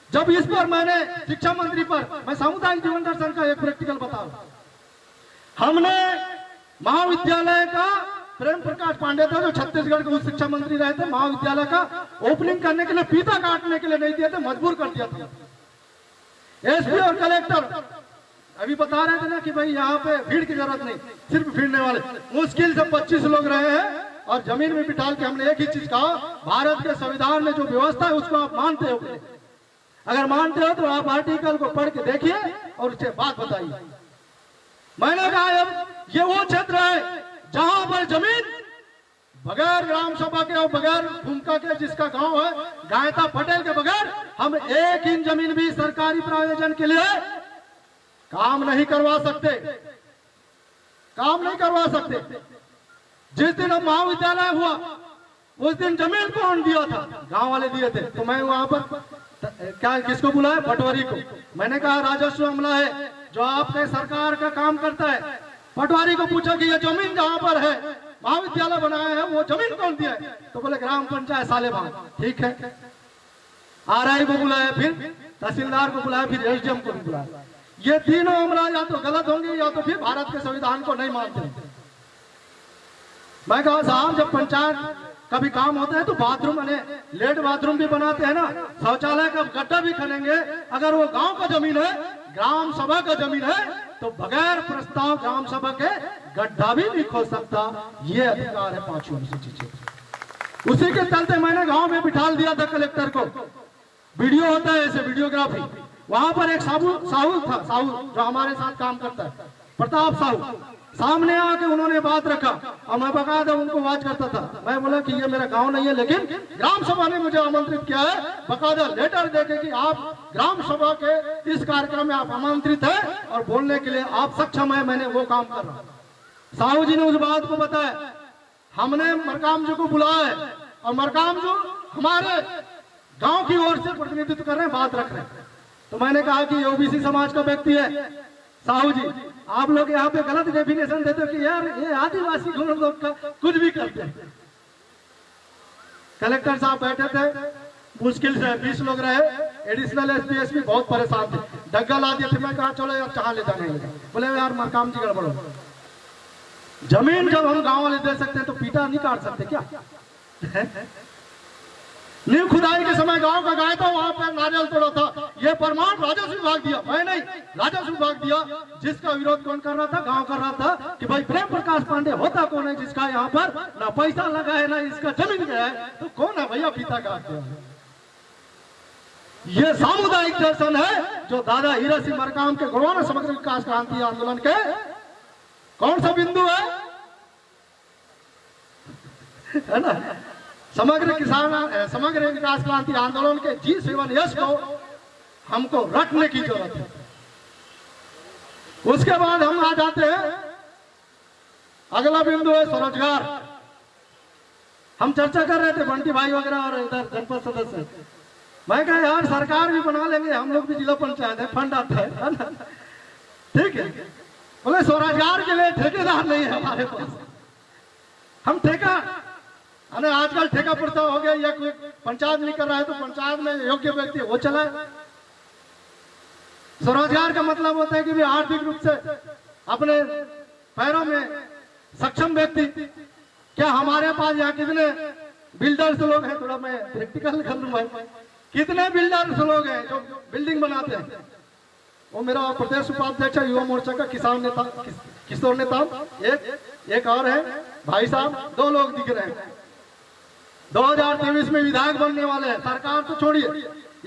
Speaker 1: जब इस पर मैंने शिक्षा मंत्री पर, मैं सामुदायिक जीवन दर्शन का एक प्रैक्टिकल बता रहा हूं। हमने महाविद्यालय का, प्रेम प्रकाश पांडे था जो छत्तीसगढ़ के उच्च शिक्षा मंत्री रहे थे, महाविद्यालय का ओपनिंग करने के लिए फीता काटने के लिए नहीं दिए थे, मजबूर कर दिया था। एसपी और कलेक्टर अभी बता रहे थे ना कि भाई यहाँ पे भीड़ की जरूरत नहीं, सिर्फ भीड़ने वाले मुश्किल से 25 लोग रहे हैं और जमीन में बिठा के हमने एक ही चीज कहा, भारत के संविधान में जो व्यवस्था है उसको आप मानते हो? अगर मानते हो तो आप आर्टिकल को पढ़ के देखिए और उससे बात बताइए। मैंने कहा अब ये वो क्षेत्र है जहां पर जमीन बगैर ग्राम सभा के और बगैर भूमिका के, जिसका गांव है गायता पटेल के बगैर हम एक इंच जमीन भी सरकारी प्रयोजन के लिए काम नहीं करवा सकते, काम नहीं करवा सकते। जिस दिन अब महाविद्यालय हुआ उस दिन जमीन कौन दिया था? गांव वाले दिए थे। तो मैं वहां पर क्या किसको बुलाया? पटवारी को। मैंने कहा राजस्व अमला है जो आपके सरकार का काम करता है, पटवारी को पूछा कि ये जमीन जहां पर है महाविद्यालय बनाया है वो जमीन कौन दिया है? तो बोले ग्राम पंचायत सालेबाग। ठीक है, आरआई को बुलाया, फिर तहसीलदार को बुलाया, फिर एसडीएम को भी बुलाया। ये तीनों अमला या तो गलत होंगे या तो फिर भारत के संविधान को नहीं मानते। मैं कहा साहब जब पंचायत का भी काम होता है तो बाथरूम लेट बाथरूम भी बनाते हैं ना, शौचालय का गड्ढा भी खनेंगे। अगर वो गांव का जमीन है, ग्राम सभा का जमीन है, तो बगैर प्रस्ताव ग्राम सभा के गड्ढा भी नहीं खोद सकता। ये अधिकार है 5वीं अनुसूची क्षेत्र। उसी के चलते मैंने गांव में बिठा दिया था कलेक्टर को। वीडियो होता है ऐसे वीडियोग्राफी। वहां पर एक साहू था, साहू जो हमारे साथ काम करता है, प्रताप साहू। सामने आके उन्होंने बात रखा और मैं बकायदा उनको आवाज करता था। मैं बोला कि ये मेरा गांव नहीं है, लेकिन ग्राम सभा ने मुझे आमंत्रित किया है, बकायदा लेटर देके कि आप ग्राम सभा के इस कार्यक्रम में आप आमंत्रित है और बोलने के लिए आप सक्षम है। मैंने वो काम कर रहा। साहू जी ने उस बात को बताया। हमने मरकाम जी को बुलाया है और मरकाम जो हमारे गांव की ओर से प्रतिनिधित्व कर रहे हैं, बात रख रहे हैं। तो मैंने कहा कि ओबीसी समाज का व्यक्ति है। साहू जी आप लोग यहाँ पे गलत डेफिनेशन देते हो कि यार ये आदिवासी लोग का कुछ भी करते हैं। कलेक्टर साहब बैठे थे, मुश्किल से 20 लोग रहे। एडिशनल एसपी एसपी बहुत परेशान थे, डग्गा ला दिए थे। मैं कहा चलो यार चाह ले जाने लगा। बोले यार मरकाम जी गड़बड़ हो, जमीन जब हम गांव वाले दे सकते हैं तो पीटा नहीं काट सकते क्या? नींव खुदाई के समय गांव का गाय था, वहां पर नारियल तोड़ा था। ये प्रमाण राजस्व विभाग दिया, मैं नहीं, राजस्व विभाग दिया। जिसका विरोध कौन कर रहा था? गांव कर रहा था कि भाई प्रेम प्रकाश पांडे होता कौन है जिसका यहाँ पर ना पैसा लगा है ना इसका जमीन गया है, तो कौन है भैया पिता काटते हैं? ये सामुदायिक दर्शन है जो दादा हीरा सिंह मरकाम के गुणवाना समग्र विकास क्रांति आंदोलन के कौन सा बिंदु है ना? समग्र विकास क्रांति आंदोलन के G7 यश को हमको रखने की जरूरत है। उसके बाद हम आ जाते हैं, अगला बिंदु है स्वरोजगार। हम चर्चा कर रहे थे बंटी भाई वगैरह और इधर जनपद सदस्य। मैं कहा यार सरकार भी बना लेंगे, हम लोग भी जिला पंचायत है, फंड आता है ना? ठीक है। बोले स्वरोजगार के लिए ठेकेदार नहीं है हमारे पास, हम ठेका अरे आजकल ठेका प्रथा हो गया, या कोई पंचायत नहीं कर रहा है तो पंचायत में योग्य व्यक्ति वो चलाए। स्वरोजगार का मतलब होता है कि भी आर्थिक रूप से अपने पैरों में सक्षम व्यक्ति। क्या हमारे पास यहाँ कितने बिल्डर्स लोग हैं? थोड़ा मैं प्रैक्टिकल कर लूं भाई। कितने बिल्डर्स लोग हैं जो बिल्डिंग बनाते हैं? वो मेरा प्रदेश उपाध्यक्ष युवा मोर्चा का किसान नेता किशोर नेता, एक और है भाई साहब, 2 लोग दिख रहे हैं। 2023 में विधायक बनने वाले हैं। सरकार तो छोड़िए,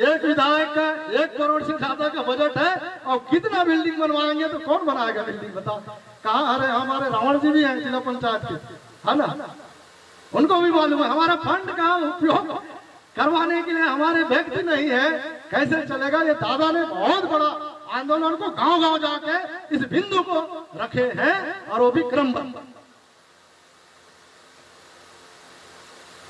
Speaker 1: एक विधायक का 1 करोड़ से ज्यादा का बजट है और कितना बिल्डिंग बनवाएंगे तो कौन बनाएगा बिल्डिंग बताओ? कहा अरे हमारे रावण जी भी हैं जिला पंचायत के, है ना? उनको भी मालूम है हमारा फंड का उपयोग करवाने के लिए हमारे व्यक्ति नहीं है, कैसे चलेगा? ये दादा ने बहुत बड़ा आंदोलन को गांव-गांव जाके इस बिंदु को रखे हैं और वो भी क्रमबद्ध।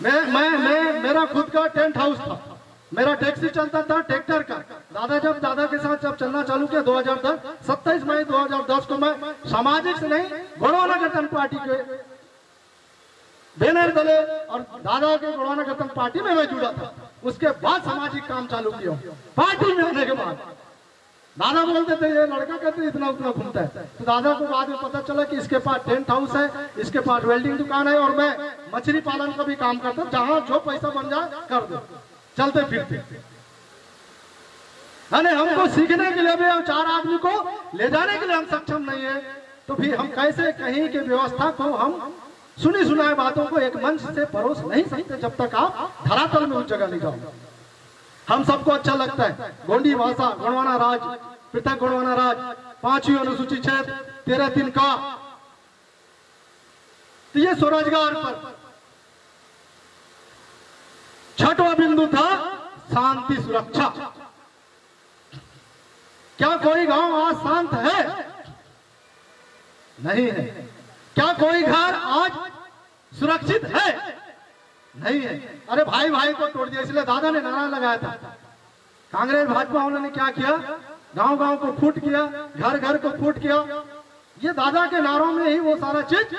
Speaker 1: मेरा खुद का टेंट हाउस था, मेरा टैक्सी चलता था ट्रैक्टर का। दादा के साथ जब चलना चालू किया 2010, 27 मई 2010 को मैं सामाजिक से नहीं गोंडवाना गठन पार्टी के बैनर दले और दादा के गोंडवाना गठन पार्टी में मैं जुड़ा था। उसके बाद सामाजिक काम चालू किया। पार्टी में आने के बाद दादा बोलते थे ये लड़का कहते इतना उतना घूमता है, तो दादा को बाद में पता चला कि इसके पास टेंट हाउस है, इसके पास वेल्डिंग दुकान है और मैं मछली पालन का भी काम करता हूँ। जहां जो पैसा बन जाए कर दो, चलते फिरते। हमको सीखने के लिए भी और 4 आदमी को ले जाने के लिए हम सक्षम नहीं है, तो फिर हम कैसे कहीं की व्यवस्था को हम सुनी सुनाए बातों को एक मंच से परोस नहीं सकते जब तक आप धरातल में उस जगह नहीं जाओ। हम सबको अच्छा लगता है। गोंडी भाषा, गोंडवाना राज, पृथक गोंडवाना राज, 5वीं अनुसूची क्षेत्र 13(3) का। तो ये स्वरोजगार पर 6वां बिंदु था शांति सुरक्षा। क्या कोई गांव आज शांत है? नहीं है। क्या कोई घर आज सुरक्षित है? नहीं है। अरे भाई भाई को तोड़ दिया, इसलिए दादा ने नारा लगाया था। कांग्रेस भाजपा वालों ने क्या किया? गांव गांव को फूट किया, घर घर को फूट किया। ये दादा के नारों में ही वो सारा चीज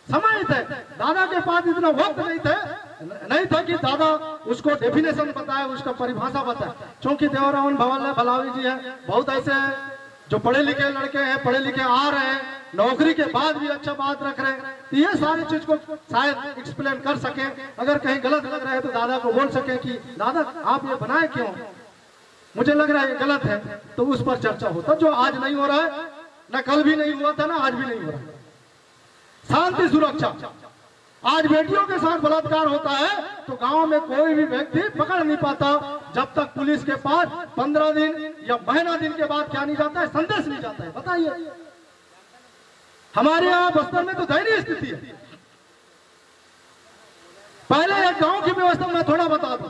Speaker 1: समाहित है। दादा के पास इतना वक्त नहीं था कि दादा उसको डेफिनेशन बताए, उसका परिभाषा बताए। क्योंकि देवरावन भवन भलावी जी है, बहुत ऐसे हैं जो पढ़े लिखे लड़के हैं, पढ़े लिखे आ रहे हैं, नौकरी के बाद भी अच्छा बात रख रहे हैं। तो ये सारी चीज को शायद एक्सप्लेन कर सके। अगर कहीं गलत लग रहा है तो दादा को बोल सके कि दादा आप ये बनाए क्यों, मुझे लग रहा है ये गलत है, तो उस पर चर्चा होता, जो आज नहीं हो रहा है। ना कल भी नहीं हुआ था, ना आज भी नहीं हो रहा है। शांति सुरक्षा, आज बेटियों के साथ बलात्कार होता है तो गांव में कोई भी व्यक्ति पकड़ नहीं पाता जब तक पुलिस के पास 15 दिन या महीना दिन के बाद क्या नहीं जाता है, संदेश नहीं जाता है। बताइए, हमारे यहाँ बस्तर में तो दयनीय स्थिति है। पहले एक गांव की व्यवस्था मैं थोड़ा बता दूं।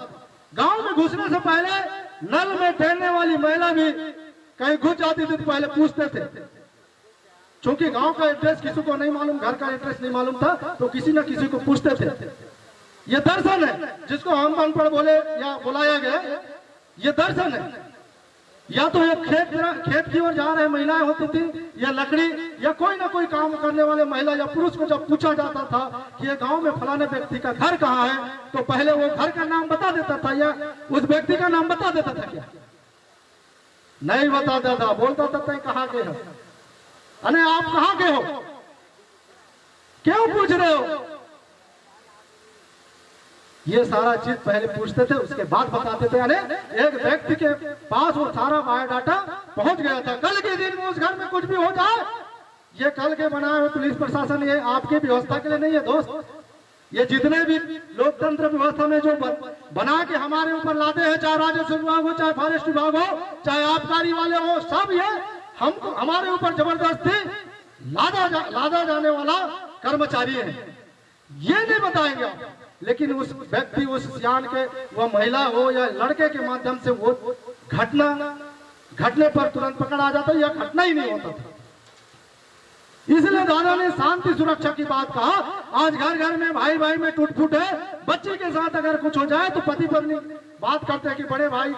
Speaker 1: गांव में घुसने से पहले नल में टहलने वाली महिला भी कहीं घुस जाती थी तो पहले पूछते थे, क्योंकि गांव का एड्रेस किसी को नहीं मालूम, घर का एड्रेस नहीं मालूम था, तो किसी न किसी को पूछते थे। ये दर्शन है जिसको हम अनपढ़ बोले या बुलाया गया, ये दर्शन है। या तो एक खेत की ओर जा रहे महिलाएं होती थी, या लकड़ी, या कोई ना कोई काम करने वाले महिला या पुरुष को जब पूछा जाता था कि ये गांव में फलाने व्यक्ति का घर कहाँ है, तो पहले वो घर का नाम बता देता था या उस व्यक्ति का नाम बता देता था। क्या नहीं बताता था, बोलता था कहाँ के हो, अरे आप कहाँ के हो, क्यों पूछ रहे हो। ये सारा चीज पहले पूछते थे, उसके बाद बताते थे। अरे एक व्यक्ति के पास वो सारा बायोडाटा पहुंच गया था। कल के दिन में उस घर में कुछ भी हो जाए, ये कल के बनाए हुए पुलिस प्रशासन ये आपकी व्यवस्था के लिए नहीं है दोस्त। ये जितने भी लोकतंत्र व्यवस्था में जो बना के हमारे ऊपर लादे हैं, चाहे राजस्व विभाग हो, चाहे फॉरेस्ट विभाग हो, चाहे आबकारी वाले हो, सब ये हमको हमारे ऊपर जबरदस्ती लादा जाने वाला कर्मचारी है। ये नहीं बताएंगे आप, लेकिन उस व्यक्ति, उस सियान के, वह महिला हो या लड़के के माध्यम से वो घटने पर तुरंत पकड़ आ जाता, यह घटना ही नहीं होता था। इसलिए दादा ने शांति सुरक्षा की बात कहा। आज घर घर में भाई भाई में टूट फूट है। बच्ची के साथ अगर कुछ हो जाए तो पति पत्नी बात करते हैं कि बड़े भाई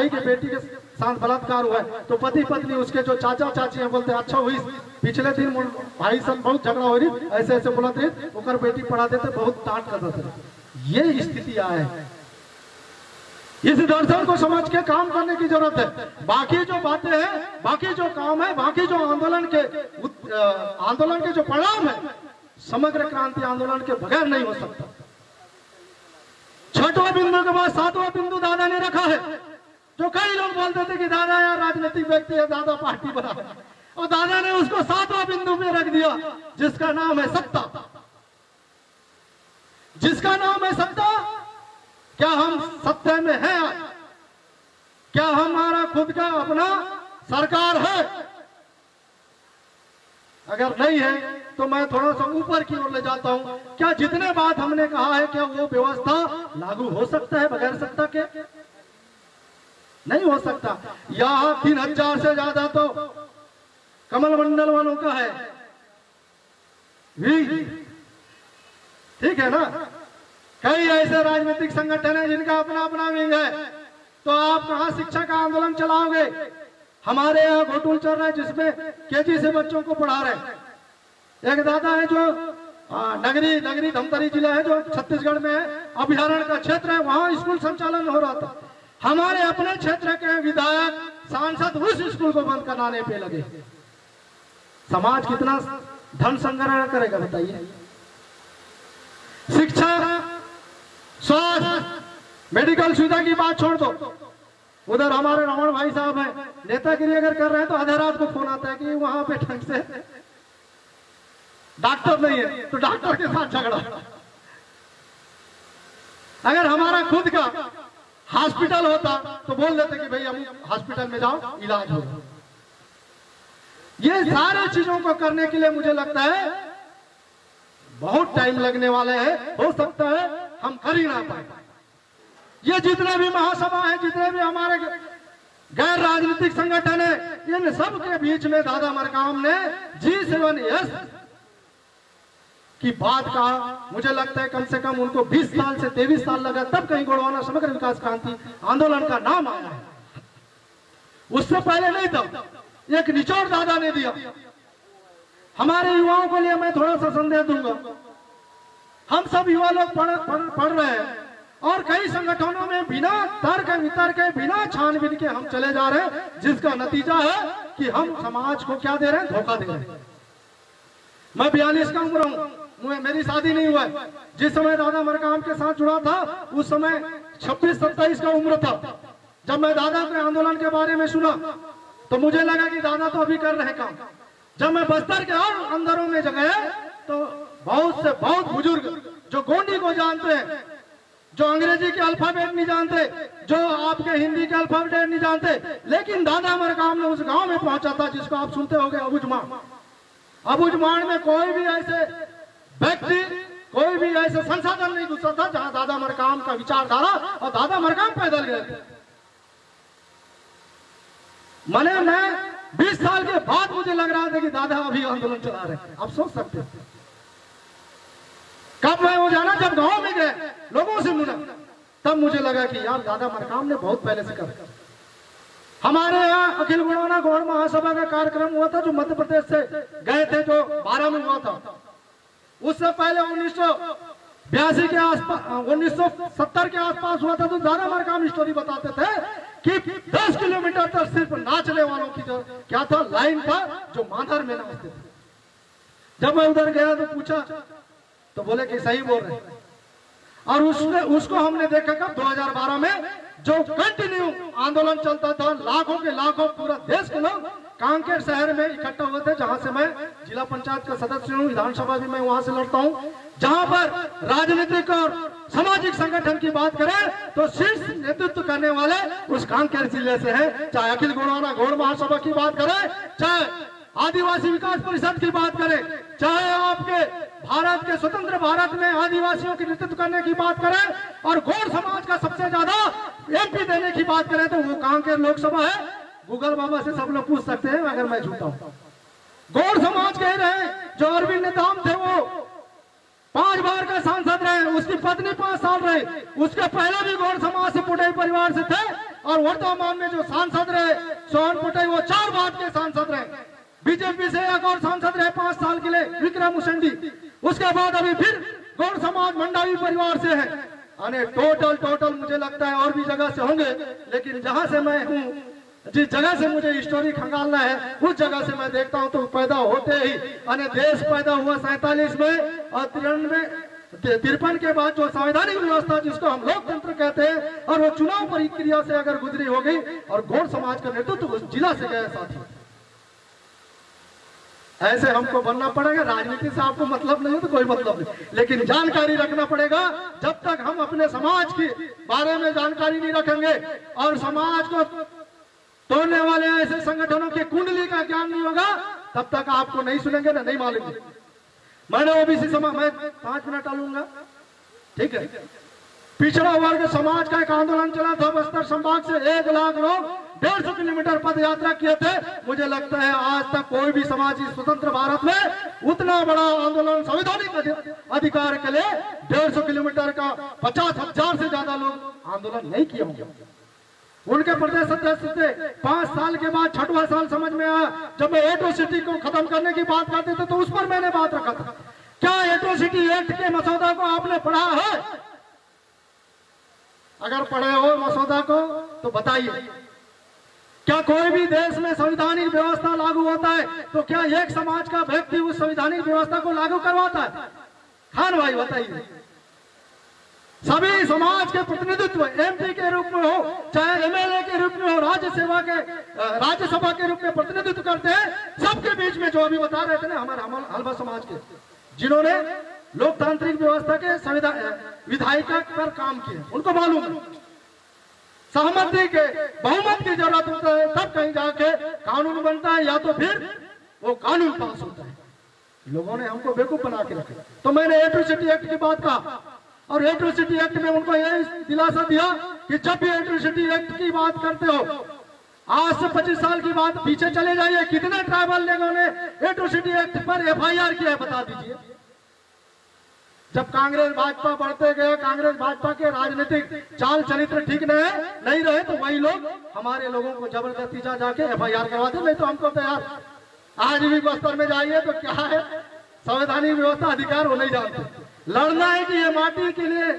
Speaker 1: के बेटी के साथ बलात्कार हुआ है, तो पति पत्नी उसके जो चाचा चाची हैं बोलते हैं अच्छा हुई, पिछले दिन भाई सब बहुत झगड़ा हो रही, ऐसे ऐसे बोला थे, ओकर बेटी पढ़ा देते, बहुत डांट कर देते। ये स्थिति आए। इस दर्शन को समझ के काम करने की जरूरत है। बाकी जो बातें हैं, बाकी जो काम है, बाकी जो आंदोलन के जो परिणाम है, समग्र क्रांति आंदोलन के बगैर नहीं हो सकता। 6वां बिंदु के बाद 7वां बिंदु दादा ने रखा है। जो कई लोग बोलते थे कि दादा यार राजनीतिक व्यक्ति है, दादा पार्टी बना है, और दादा ने उसको 7वां बिंदु में रख दिया, जिसका नाम है सत्ता। जिसका नाम है सत्ता। क्या हम सत्ता में हैं? क्या हमारा खुद का अपना सरकार है? अगर नहीं है तो मैं थोड़ा सा ऊपर की ओर ले जाता हूं। क्या जितने बात हमने कहा है, क्या वो व्यवस्था लागू हो सकता है बगैर सत्ता के? नहीं हो सकता। यहां 3000 से ज्यादा तो कमल मंडल वालों का है, ठीक है ना। कई ऐसे राजनीतिक संगठन है जिनका अपना अपना विंग है, तो आप कहां शिक्षा का आंदोलन चलाओगे? हमारे यहाँ घोटुल चल रहा है जिसमें केजी से बच्चों को पढ़ा रहे। एक दादा है जो नगरी धमतरी जिला है जो छत्तीसगढ़ में है, अभ्यारण्य का क्षेत्र है, वहां स्कूल संचालन हो रहा था। हमारे अपने क्षेत्र के विधायक सांसद उस स्कूल को बंद कराने पे लगे। समाज कितना धन संग्रह करेगा बताइए? शिक्षा, स्वास्थ्य, मेडिकल सुविधा की बात छोड़ दो। उधर हमारे रावण भाई साहब हैं, नेतागिरी अगर कर रहे हैं तो आधी रात को फोन आता है कि वहां पे ढंग से डॉक्टर नहीं है, तो डॉक्टर के साथ झगड़ा। अगर हमारा खुद का हॉस्पिटल होता तो बोल देते कि भाई हम हॉस्पिटल में जाओ, इलाज होगा। ये सारी चीजों को करने के लिए मुझे लगता है बहुत टाइम लगने वाला है। हो सकता है हम कर ही ना पाए। ये जितने भी महासभा है, जितने भी हमारे गैर राजनीतिक संगठन है, इन सब के बीच में दादा मरकाम ने G7S की बात कहा। मुझे लगता है कम से कम उनको 20 साल से 23 साल लगा, तब कहीं गोंडवाना समग्र विकास क्रांति आंदोलन का नाम आया है। उससे पहले नहीं था। एक निचोड़ दादा ने दिया। हमारे युवाओं के लिए मैं थोड़ा सा संदेश दूंगा। हम सब युवा लोग पढ़ रहे हैं और कई संगठनों में बिना तर्क वितर्क के, बिना छानबीन के हम चले जा रहे हैं, जिसका नतीजा है कि हम समाज को क्या दे रहे हैं, धोखा दे रहे हैं। मैं 42 का उम्र हूं, मेरी शादी नहीं हुआ है। जिस समय दादा मरकाम के साथ जुड़ा था उस समय 26-27 का उम्र था। जब मैं दादा के आंदोलन के बारे में सुना तो मुझे लगा कि दादा तो अभी कर रहे काम। जब मैं बस्तर के और अंदरों में गया तो बहुत से बहुत बुजुर्ग जो गोंडी को जानते हैं, जो अंग्रेजी के अल्फाबेट नहीं जानते, जो आपके हिंदी के अल्फाबेट नहीं जानते, लेकिन दादा मरकाम ने उस गांव में पहुंचा था जिसको आप सुनते होंगे अबुझमाड़। अबुझमाड़ में कोई भी ऐसे व्यक्ति, कोई भी ऐसे संसाधन नहीं घुसा था जहां दादा मरकाम का विचारधारा और दादा मरकाम पैदल गए थे। मैं 20 साल के बाद मुझे लग रहा था कि दादा अभी आंदोलन चला रहे हैं। आप सोच सकते हैं कब मैं वो जाना, जब गांव में गए, लोगों से मिला, तब मुझे लगा कि यार दादा मरकाम ने बहुत पहले से कर। हमारे यहाँ अखिल गोंडवाना गौड़ महासभा का कार्यक्रम हुआ था जो मध्य प्रदेश से गए थे, जो 12 में हुआ था। उससे पहले 1982 के आसपास, 1970 के आसपास हुआ था। तो दादा मरकाम स्टोरी बताते थे कि 10 किलोमीटर तक सिर्फ नाचने वालों की जो क्या था, लाइन था, जो माधर में नाचते थे। जब मैं उधर गया तो पूछा तो बोले कि सही बोल रहे हैं। और उसको हमने देखा कब, 2012 में, जो कंटिन्यू आंदोलन चलता था। लाखों के लाखों पूरा देश के लोग कांकेर शहर में इकट्ठा हुए थे, जहां से मैं जिला पंचायत का सदस्य हूँ, विधानसभा भी मैं वहां से लड़ता हूँ। जहां पर राजनीतिक और सामाजिक संगठन की बात करें तो शीर्ष नेतृत्व करने वाले उस कांकेर जिले से है। चाहे अखिल गोंडवाना गौड़ महासभा की बात करें, चाहे आदिवासी विकास परिषद की बात करें, चाहे आपके भारत के स्वतंत्र भारत में आदिवासियों की नेतृत्व करने की बात करें और गौड़ समाज का सबसे ज्यादा MP देने की बात करें तो वो कांकेर लोकसभा है। गूगल बाबा से सब लोग पूछ सकते हैं अगर मैं झूठा हूं। गौड़ समाज कह रहे हैं, जो अरविंद नेताम थे वो 5 बार का सांसद रहे, उसकी पत्नी 5 साल रहे, उसके पहले भी गौड़ समाज से पुटई परिवार से थे। और वर्तमान में जो सांसद रहे सोहन पुटई, वो 4 बार के सांसद रहे। बीजेपी से एक और सांसद रहे 5 साल के लिए, विक्रम उसेंडी। उसके बाद अभी फिर गौड़ समाज मंडावी परिवार से है। यानी टोटल मुझे लगता है और भी जगह से होंगे, लेकिन जहां से मैं हूँ, जिस जगह से मुझे स्टोरी खंगालना है, उस जगह से मैं देखता हूं तो पैदा होते ही यानी देश पैदा हुआ 47 में और 53 के बाद जो संवैधानिक व्यवस्था जिसको हम लोकतंत्र कहते हैं, और वो चुनाव प्रक्रिया से अगर गुजरी हो गई और गौड़ समाज का नेतृत्व उस जिला से गया साथी। ऐसे हमको बनना पड़ेगा। राजनीति से आपको मतलब नहीं हो तो कोई मतलब नहीं, लेकिन जानकारी रखना पड़ेगा। जब तक हम अपने समाज के बारे में जानकारी नहीं रखेंगे और समाज को तोड़ने वाले ऐसे संगठनों के कुंडली का ज्ञान नहीं होगा, तब तक आपको नहीं सुनेंगे ना, नहीं मालूम। मैंने ओबीसी समाज, मैं 5 मिनट डालूंगा, ठीक है। पिछड़ा वर्ग समाज का एक आंदोलन चला था बस्तर संभाग से। 1 लाख लोग 150 किलोमीटर पद यात्रा किए थे। मुझे लगता है आज तक कोई भी समाज इस स्वतंत्र भारत में उतना बड़ा आंदोलन संवैधानिक अधिकार के लिए 150 किलोमीटर का 50,000 से ज्यादा लोग आंदोलन नहीं किए होंगे। उनके प्रदेश अध्यक्ष थे। 5 साल के बाद 6वां साल समझ में आया, जब मैं एट्रोसिटी को खत्म करने की बात करते थे तो उस पर मैंने बात रखा था। क्या एट्रोसिटी एक्ट के मसौदा को आपने पढ़ा है? अगर पढ़े हो मसौदा को तो बताइए। क्या कोई भी देश में संवैधानिक व्यवस्था लागू होता है तो क्या एक समाज का व्यक्ति उस संवैधानिक व्यवस्था को लागू करवाता है? खान भाई बताइए। सभी समाज के प्रतिनिधित्व MP के रूप में हो, चाहे MLA के रूप में हो, राज्यसभा के रूप में प्रतिनिधित्व करते हैं। सबके बीच में जो अभी बता रहे थे ना हमारे हलवा समाज के, जिन्होंने लोकतांत्रिक व्यवस्था के संविधान विधायिका पर काम किया, उनको मालूम है। सहमति के बहुमत की जरूरत होता है, तब कहीं जाके कानून बनता है, या तो फिर वो कानून पास होता है। लोगों ने हमको बेवकूफ बना के रखे। तो मैंने एट्रोसिटी एक्ट की बात कहा, और एट्रोसिटी एक्ट में उनको यह दिलासा दिया कि जब भी एट्रोसिटी एक्ट की बात करते हो, आज से 25 साल की बात पीछे चले जाइए, कितने ट्राइबल लोगों ने एट्रोसिटी एक्ट पर FIR किया है बता दीजिए। जब कांग्रेस भाजपा बढ़ते गए, कांग्रेस भाजपा के राजनीतिक चाल चरित्र ठीक नहीं रहे, तो वही लोग हमारे लोगों को जबरदस्ती जाके FIR करवाते। नहीं तो हमको तो यार आज भी बस्तर में जाइए तो क्या है, संवैधानिक व्यवस्था अधिकार वो नहीं जानते। लड़ना है कि ये माटी के लिए,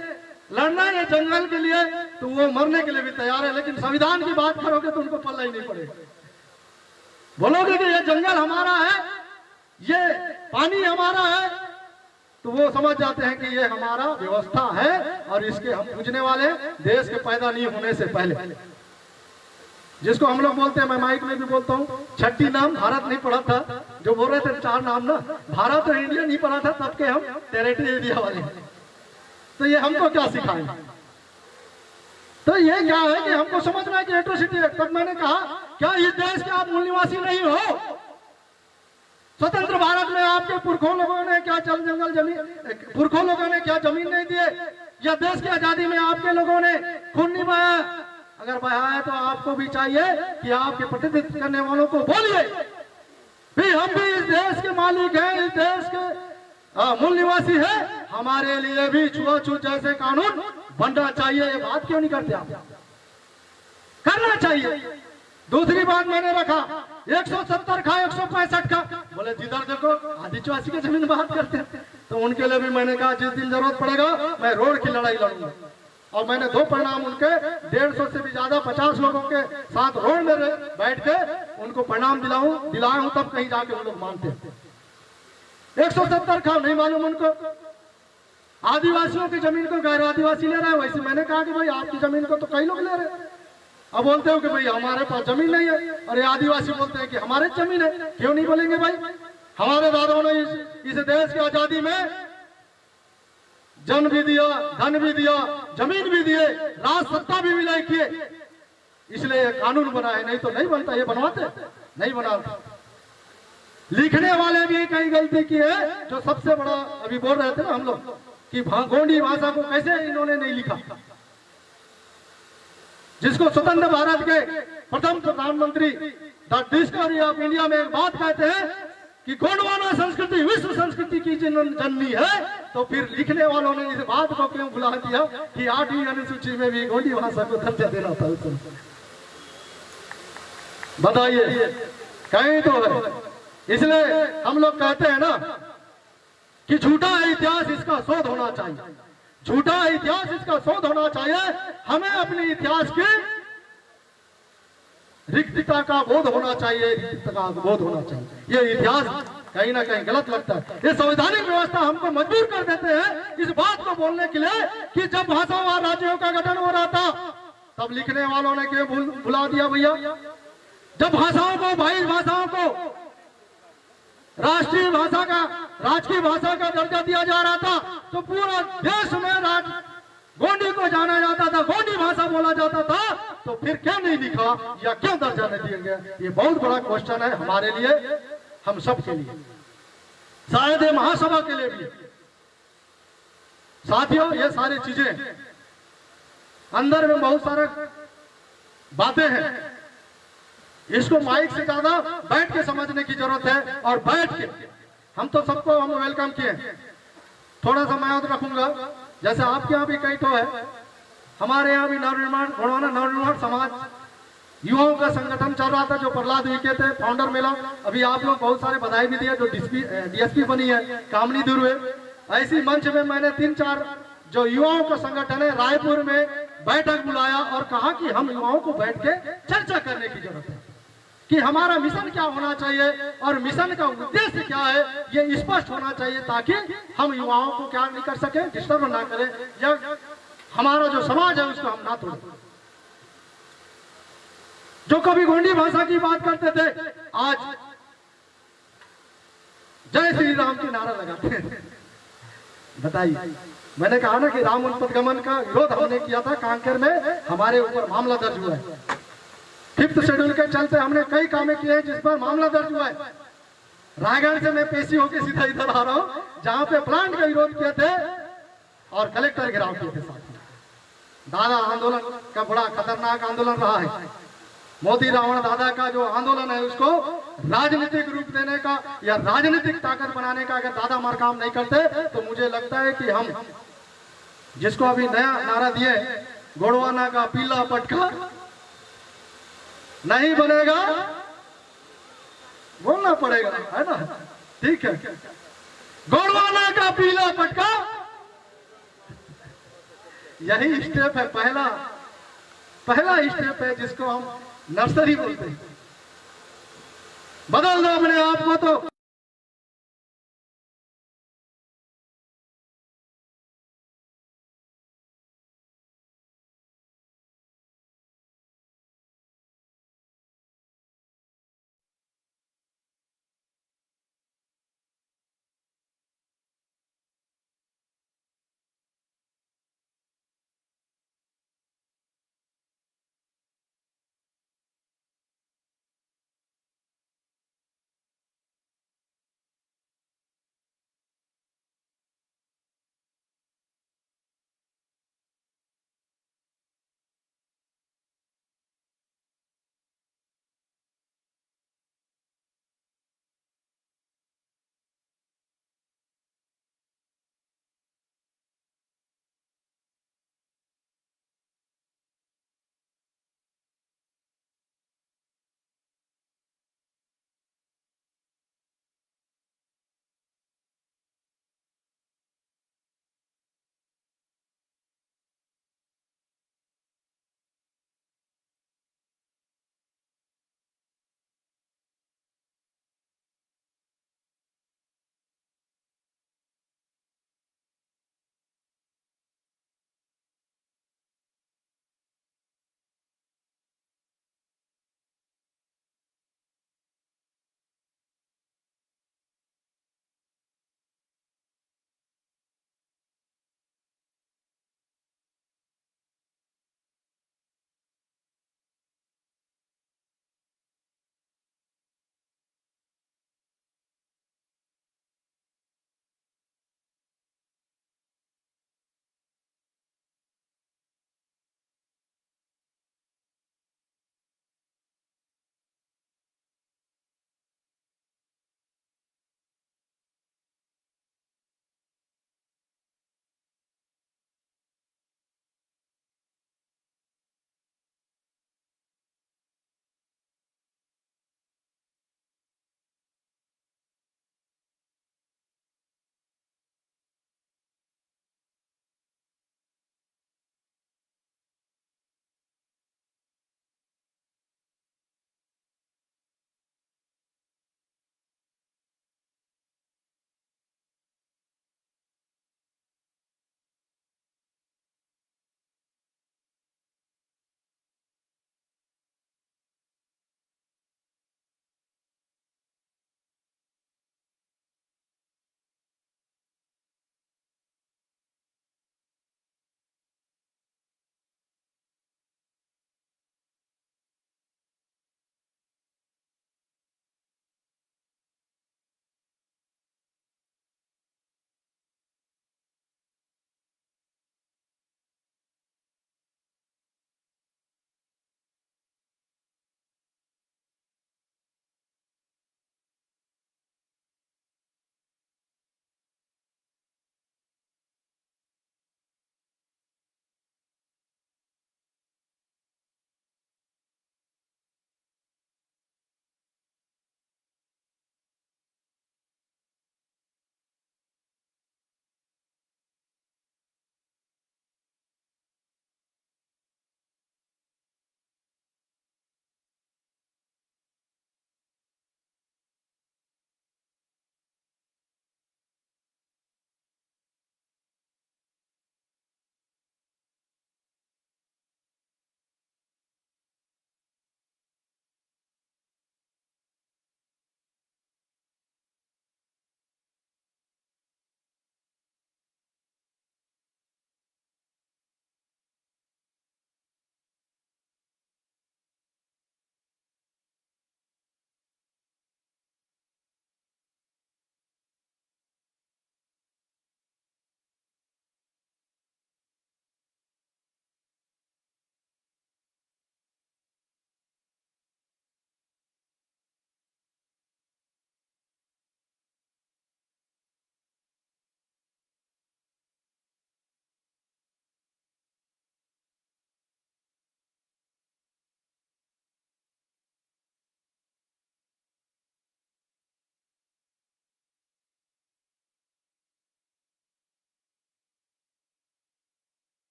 Speaker 1: लड़ना है ये जंगल के लिए, तो वो मरने के लिए भी तैयार है। लेकिन संविधान की बात करोगे तो उनको पल्ला ही नहीं पड़ेगा। बोलोगे कि ये जंगल हमारा है, ये पानी हमारा है, तो वो समझ जाते हैं कि ये हमारा व्यवस्था है और इसके हम पूजने वाले देश के पैदा नहीं होने से पहले। जिसको हम लोग बोलते हैं, मैं माइक में भी बोलता हूँ, छठी नाम भारत नहीं पढ़ा था, जो बोल रहे थे 4 नाम ना, भारत और इंडिया नहीं पढ़ा था, तब के हम टेरिटरी एरिया वाले। तो ये हमको क्या सिखाएंगे? तो ये क्या है कि हमको समझना है कि एट्रोसिटी एक्ट। तब मैंने कहा क्या इस देश के आप मूल निवासी नहीं हो? स्वतंत्र भारत में आपके पुरखों लोगों ने क्या जंगल जमीन, पुरखों लोगों ने क्या जमीन नहीं दिए? या देश की आजादी में आपके लोगों ने खून नहीं बहाया? अगर बहाया है तो आपको भी चाहिए कि आपके प्रतिनिधित्व करने वालों को बोलिए भी हम भी इस देश के मालिक हैं, इस देश के मूल निवासी है, हमारे लिए भी छुआछूत जैसे कानून बनना चाहिए। ये बात क्यों नहीं करते आप? करना चाहिए। दूसरी बात मैंने रखा 170 का 165 का, बोले जिधर देखो आदिवासी की जमीन बात करते हैं। तो उनके लिए भी मैंने कहा जिस दिन जरूरत पड़ेगा मैं रोड की लड़ाई लड़ूंगा। और मैंने 2 परिणाम उनके 150 से भी ज्यादा 50 लोगों के साथ रोड में बैठ के उनको परिणाम दिलाया हूं, तब कहीं जाके वो लोग मानते हैं। 170 का नहीं मालूम उनको, आदिवासियों की जमीन को गैर आदिवासी ले रहे हैं। वैसे मैंने कहा कि भाई आपकी जमीन को तो कई लोग ले रहे हैं। अब बोलते हो कि भाई हमारे पास जमीन नहीं है, और ये आदिवासी बोलते हैं कि हमारे जमीन है। क्यों नहीं बोलेंगे भाई? हमारे दादाओं ने इस देश की आजादी में जन भी दिया, धन भी दिया, जमीन भी दिए, राज सत्ता भी विलय किए, इसलिए कानून बना है। नहीं तो नहीं बनता। ये बनवाते नहीं बनाते। लिखने वाले भी कई गलती की है। जो सबसे बड़ा अभी बोल रहे थे ना हम लोग कि गोंडी भाषा को कैसे इन्होंने नहीं लिखा, जिसको स्वतंत्र भारत के प्रथम प्रधानमंत्री द डिस्कवरी ऑफ इंडिया में एक बात कहते हैं कि गोंडवाना संस्कृति विश्व संस्कृति की जननी है। तो फिर लिखने वालों ने इस बात को क्यों भुला दिया कि 8वीं अनुसूची में भी गोंडी भाषा को दर्जा देना था? बताइए, कहीं तो है। इसलिए हम लोग कहते हैं ना कि झूठा है इतिहास, इसका शोध होना चाहिए। झूठा है इतिहास, इसका शोध होना चाहिए। हमें अपने इतिहास की रिक्तता का बोध होना चाहिए, रिक्तता का बोध होना चाहिए। ये इतिहास कहीं ना कहीं गलत लगता है। ये संवैधानिक व्यवस्था हमको मजबूर कर देते हैं इस बात को बोलने के लिए कि जब भाषावार राज्यों का गठन हो रहा था तब लिखने वालों ने क्यों भुला दिया भैया? जब भाषाओं को, 22 भाषाओं को राष्ट्रीय भाषा का, राजकीय भाषा का दर्जा दिया जा रहा था, तो पूरा देश में गोंडी को जाना जाता था, गोंडी भाषा बोला जाता था, तो फिर क्यों नहीं लिखा या क्यों दर्जा नहीं दिया गया? ये बहुत बड़ा क्वेश्चन है हमारे लिए, हम सब के लिए, शायद ये महासभा के लिए भी। साथियों, ये सारी चीजें अंदर में बहुत सारे बातें हैं, इसको माइक से ज्यादा बैठ के समझने की जरूरत है। और बैठ के हम तो सबको हम वेलकम किए। थोड़ा सा मैं और रखूंगा, जैसे आपके यहाँ भी कई तो है, हमारे यहाँ भी नवनिर्माण गोंडवाना नवनिर्माण समाज युवाओं का संगठन चल रहा था, जो प्रहलाद विखे थे, फाउंडर मिला। अभी आप लोग बहुत सारे बधाई भी दिए। जो डीएसपी बनी है कामनी दुर्वे, ऐसी मंच में मैंने 3-4 जो युवाओं का संगठन है रायपुर में बैठक बुलाया और कहा कि हम युवाओं को बैठ के चर्चा करने की जरूरत है कि हमारा मिशन क्या होना चाहिए और मिशन का उद्देश्य क्या है, ये स्पष्ट होना चाहिए, ताकि हम युवाओं को क्या नहीं कर सके, डिस्टर्ब ना करें, या हमारा जो समाज है उसको हम ना तोड़ें। जो कभी गोंडी भाषा की बात करते थे, आज जय श्री राम की नारा लगाते हैं। बताइए, मैंने कहा ना कि राम उत्पदगमन का विरोध हमने किया था, कांकेर में हमारे ऊपर मामला दर्ज हुआ है। 5th शेड्यूल के चलते हमने कई कामें किए हैं जिस पर मामला दर्ज हुआ है। रायगढ़ से मैं पेशी होकर सीधा इधर आ रहा हूँ, जहां पे प्लांट का विरोध किए थे और कलेक्टर घेराव किए थे। साथ में दादा आंदोलन का बड़ा खतरनाक आंदोलन रहा है। मोदी रावण दादा का जो आंदोलन है उसको राजनीतिक रूप देने का या राजनीतिक ताकत बनाने का अगर दादा मार काम नहीं करते तो मुझे लगता है कि हम जिसको अभी नया नारा दिए गोंडवाना का पीला पटका नहीं बनेगा, बोलना पड़ेगा, है ना? ठीक है, गोंडवाना का पीला पटका, यही स्टेप है, पहला स्टेप है जिसको हम नर्सरी बोलते हैं। बदल दो अपने आप को तो